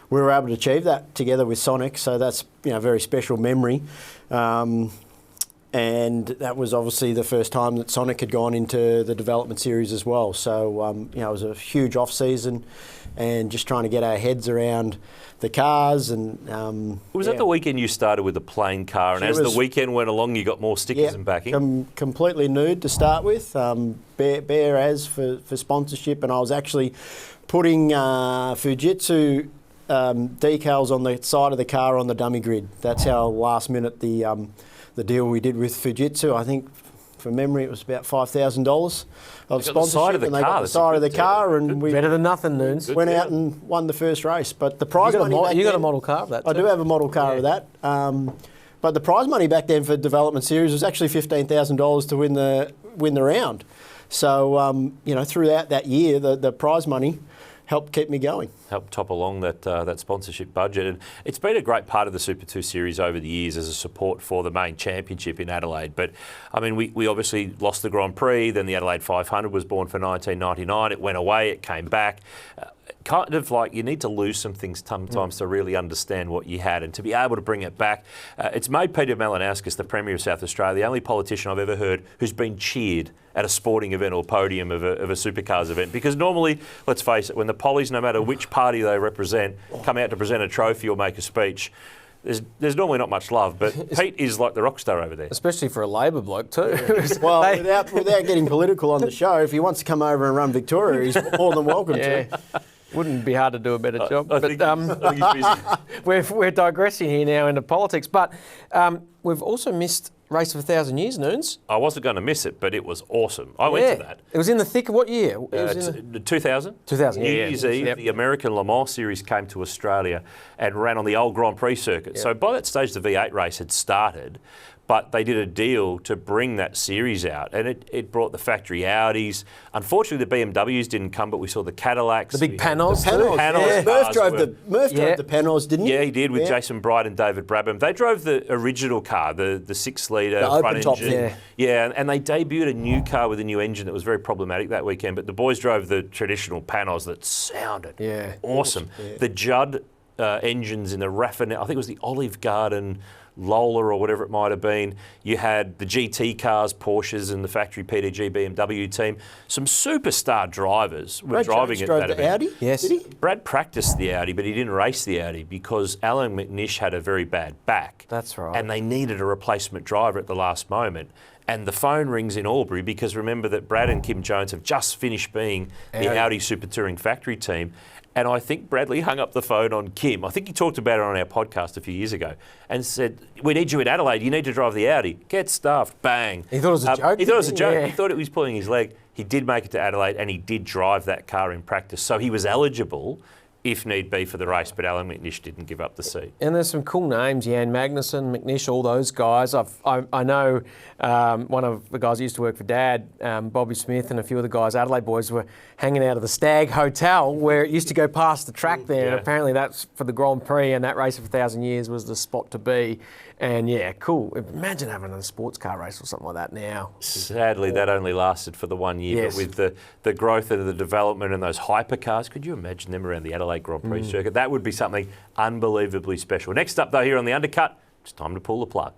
we were able to achieve that together with Sonic. So that's a very special memory. And that was obviously the first time that Sonic had gone into the development series as well. So it was a huge off season, and just trying to get our heads around the cars. And was that the weekend you started with the plain car, and as the weekend went along, you got more stickers and backing? Completely nude to start with, bare as for sponsorship, and I was actually putting Fujitsu decals on the side of the car on the dummy grid. That's how last minute the deal we did with Fujitsu. I think, from memory, it was about $5,000 of sponsorship, and they got the side of the car, and we better than nothing, Noons. went out and won the first race. But the prize money back you got then, a model car of that too. I do have a model car of that. But the prize money back then for development series was actually $15,000 to win the round. So throughout that year, the prize money helped keep me going. Helped top along that sponsorship budget. And it's been a great part of the Super 2 series over the years as a support for the main championship in Adelaide. But, I mean, we obviously lost the Grand Prix, then the Adelaide 500 was born for 1999. It went away, it came back. Kind of like you need to lose some things sometimes to really understand what you had and to be able to bring it back. It's made Peter Malinauskas the Premier of South Australia, the only politician I've ever heard who's been cheered at a sporting event or podium of a supercars event. Because normally, let's face it, when the pollies, no matter which party they represent, come out to present a trophy or make a speech, there's normally not much love, but Pete is like the rock star over there. Especially for a Labor bloke too. Well, without getting political on the show, if he wants to come over and run Victoria, he's more than welcome to. Wouldn't be hard to do a better job. I think he's busy. We're digressing here now into politics, but we've also missed Race of 1,000 Years, Noons. I wasn't going to miss it, but it was awesome. I went to that. It was in the thick of what year? It was 2000. 2000, New Year's Eve, the American Le Mans Series came to Australia and ran on the old Grand Prix circuit. So by that stage, the V8 race had started, but they did a deal to bring that series out, and it brought the factory Audis. Unfortunately, the BMWs didn't come, but we saw the Cadillacs. The big panels. Murph drove the Panos, didn't he? Yeah, he did, with Jason Bright and David Brabham. They drove the original car, the 6-litre front open-top engine. Yeah, and they debuted a new car with a new engine that was very problematic that weekend, but the boys drove the traditional Panos that sounded awesome. Yeah. The Judd engines in the Raffinette, I think it was the Olive Garden Lola or whatever it might have been. You had the GT cars, Porsches, and the factory PDG BMW team. Some superstar drivers were driving at that event. Audi? Yes. Did he? Brad practiced the Audi, but he didn't race the Audi because Alan McNish had a very bad back. That's right. And they needed a replacement driver at the last moment. And the phone rings in Albury because remember that Brad and Kim Jones have just finished being the Audi Super Touring factory team. And I think Bradley hung up the phone on Kim. I think he talked about it on our podcast a few years ago and said, we need you in Adelaide. You need to drive the Audi. Get stuffed. Bang. He thought it was a joke? He thought it was a joke. Yeah. He thought it was pulling his leg. He did make it to Adelaide and he did drive that car in practice. So he was eligible, if need be, for the race, but Alan McNish didn't give up the seat. And there's some cool names, Jan Magnussen, McNish, all those guys. I know one of the guys who used to work for Dad, Bobby Smith, and a few of the guys, Adelaide boys, were hanging out of the Stag Hotel where it used to go past the track there. Yeah. And apparently that's for the Grand Prix, and that race of 1,000 years was the spot to be. And yeah, cool. Imagine having a sports car race or something like that now. Sadly, that only lasted for the 1 year, Yes. but with the growth and the development and those hypercars, could you imagine them around the Adelaide Grand Prix circuit? That would be something unbelievably special. Next up, though, here on the Undercut, it's time to pull the plug.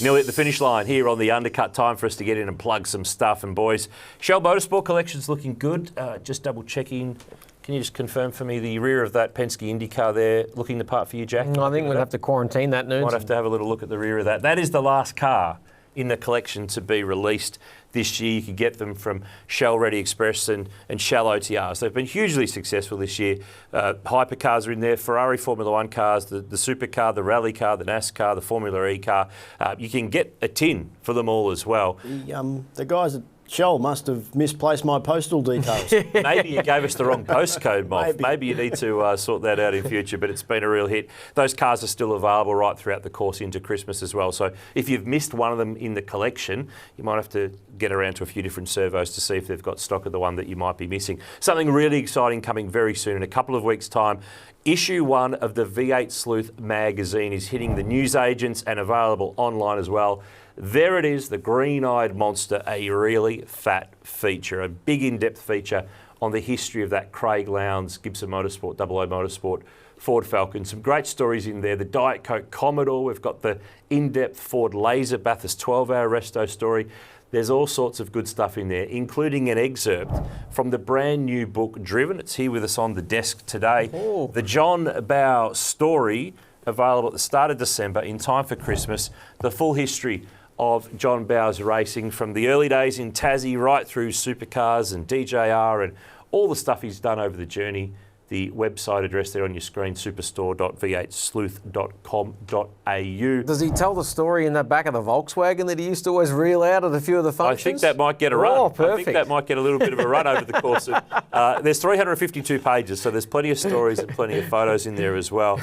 Nearly at the finish line here on the Undercut. Time for us to get in and plug some stuff. And boys, Shell Motorsport Collection's looking good. Just double checking. Can you just confirm for me the rear of that Penske Indy car there looking the part for you, Jack? I think we'll have to quarantine that, Noonan. Might have to have a little look at the rear of that. That is the last car in the collection to be released this year. You can get them from Shell Ready Express and Shell OTRs. They've been hugely successful this year. Hypercars are in there, Ferrari Formula One cars, the supercar, the rally car, the NASCAR, the Formula E car. You can get a tin for them all as well. The guys at Shell must have misplaced my postal details. Maybe you gave us the wrong postcode, Moff. Maybe you need to sort that out in future, but it's been a real hit. Those cars are still available right throughout the course into Christmas as well. So if you've missed one of them in the collection, you might have to get around to a few different servos to see if they've got stock of the one that you might be missing. Something really exciting coming very soon, in a couple of weeks' time. Issue 1 of the V8 Sleuth magazine is hitting the newsagents and available online as well. There it is, the green-eyed monster, a really fat feature, a big in-depth feature on the history of that Craig Lowndes Gibson Motorsport, 00 Motorsport Ford Falcon. Some great stories in there. The Diet Coke Commodore, we've got the in-depth Ford Laser Bathurst 12-hour resto story. There's all sorts of good stuff in there, including an excerpt from the brand new book, Driven. It's here with us on the desk today. Oh. The John Bowe story, available at the start of December in time for Christmas. The full history of John Bowe's racing from the early days in Tassie right through Supercars and DJR and all the stuff he's done over the journey. The website address there on your screen, superstore.v8sleuth.com.au. Does he tell the story in the back of the Volkswagen that he used to always reel out at a few of the functions? I think that might get a run. Oh, perfect. I think that might get a little bit of a run over the course of... there's 352 pages, so there's plenty of stories and plenty of photos in there as well.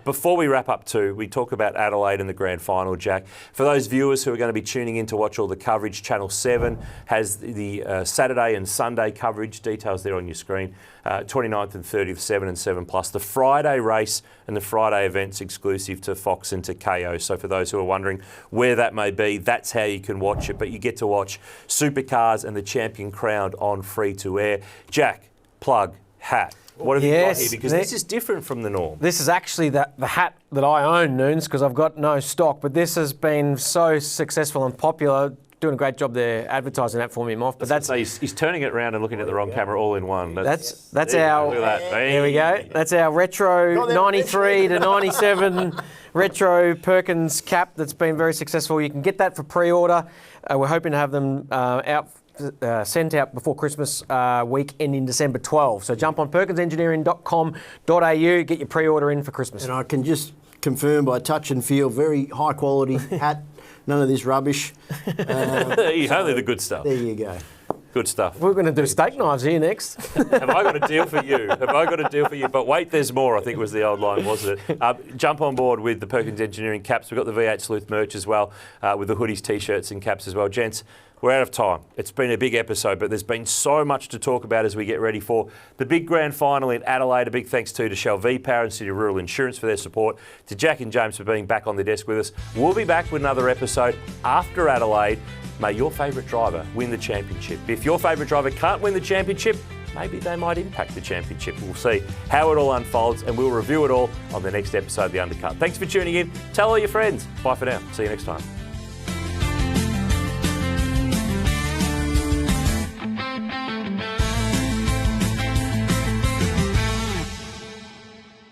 Before we wrap up too, we talk about Adelaide and the Grand Final, Jack. For those viewers who are going to be tuning in to watch all the coverage, Channel 7 has the Saturday and Sunday coverage, details there on your screen. 29th and 30th, 7 and 7 plus. The Friday race and the Friday events exclusive to Fox and to KO. So for those who are wondering where that may be, that's how you can watch it. But you get to watch Supercars and the Champion Crowned on free to air. Jack, plug, hat. What have you got here? Because this is different from the norm. This is actually the hat that I own, Noons, because I've got no stock. But this has been so successful and popular. Doing a great job there advertising that for me, Moff. But that's he's turning it around and looking at the wrong camera all in one. That's our. Look at that. There we go. That's our retro 93 to 97 retro Perkins cap that's been very successful. You can get that for pre-order. We're hoping to have them sent out before Christmas week ending December 12. So jump on perkinsengineering.com.au, get your pre-order in for Christmas. And I can just confirm by touch and feel, very high quality hat. None of this rubbish. Only the good stuff. There you go. Good stuff. We're going to do steak knives here next. Have I got a deal for you? Have I got a deal for you? But wait, there's more, I think was the old line, wasn't it? Jump on board with the Perkins Engineering caps. We've got the V8 Sleuth merch as well, with the hoodies, T-shirts and caps as well. Gents, we're out of time. It's been a big episode, but there's been so much to talk about as we get ready for the big grand final in Adelaide. A big thanks to Shell V-Power and City Rural Insurance for their support, to Jack and James for being back on the desk with us. We'll be back with another episode after Adelaide. May your favourite driver win the championship. If your favourite driver can't win the championship, maybe they might impact the championship. We'll see how it all unfolds, and we'll review it all on the next episode of The Undercut. Thanks for tuning in. Tell all your friends. Bye for now. See you next time.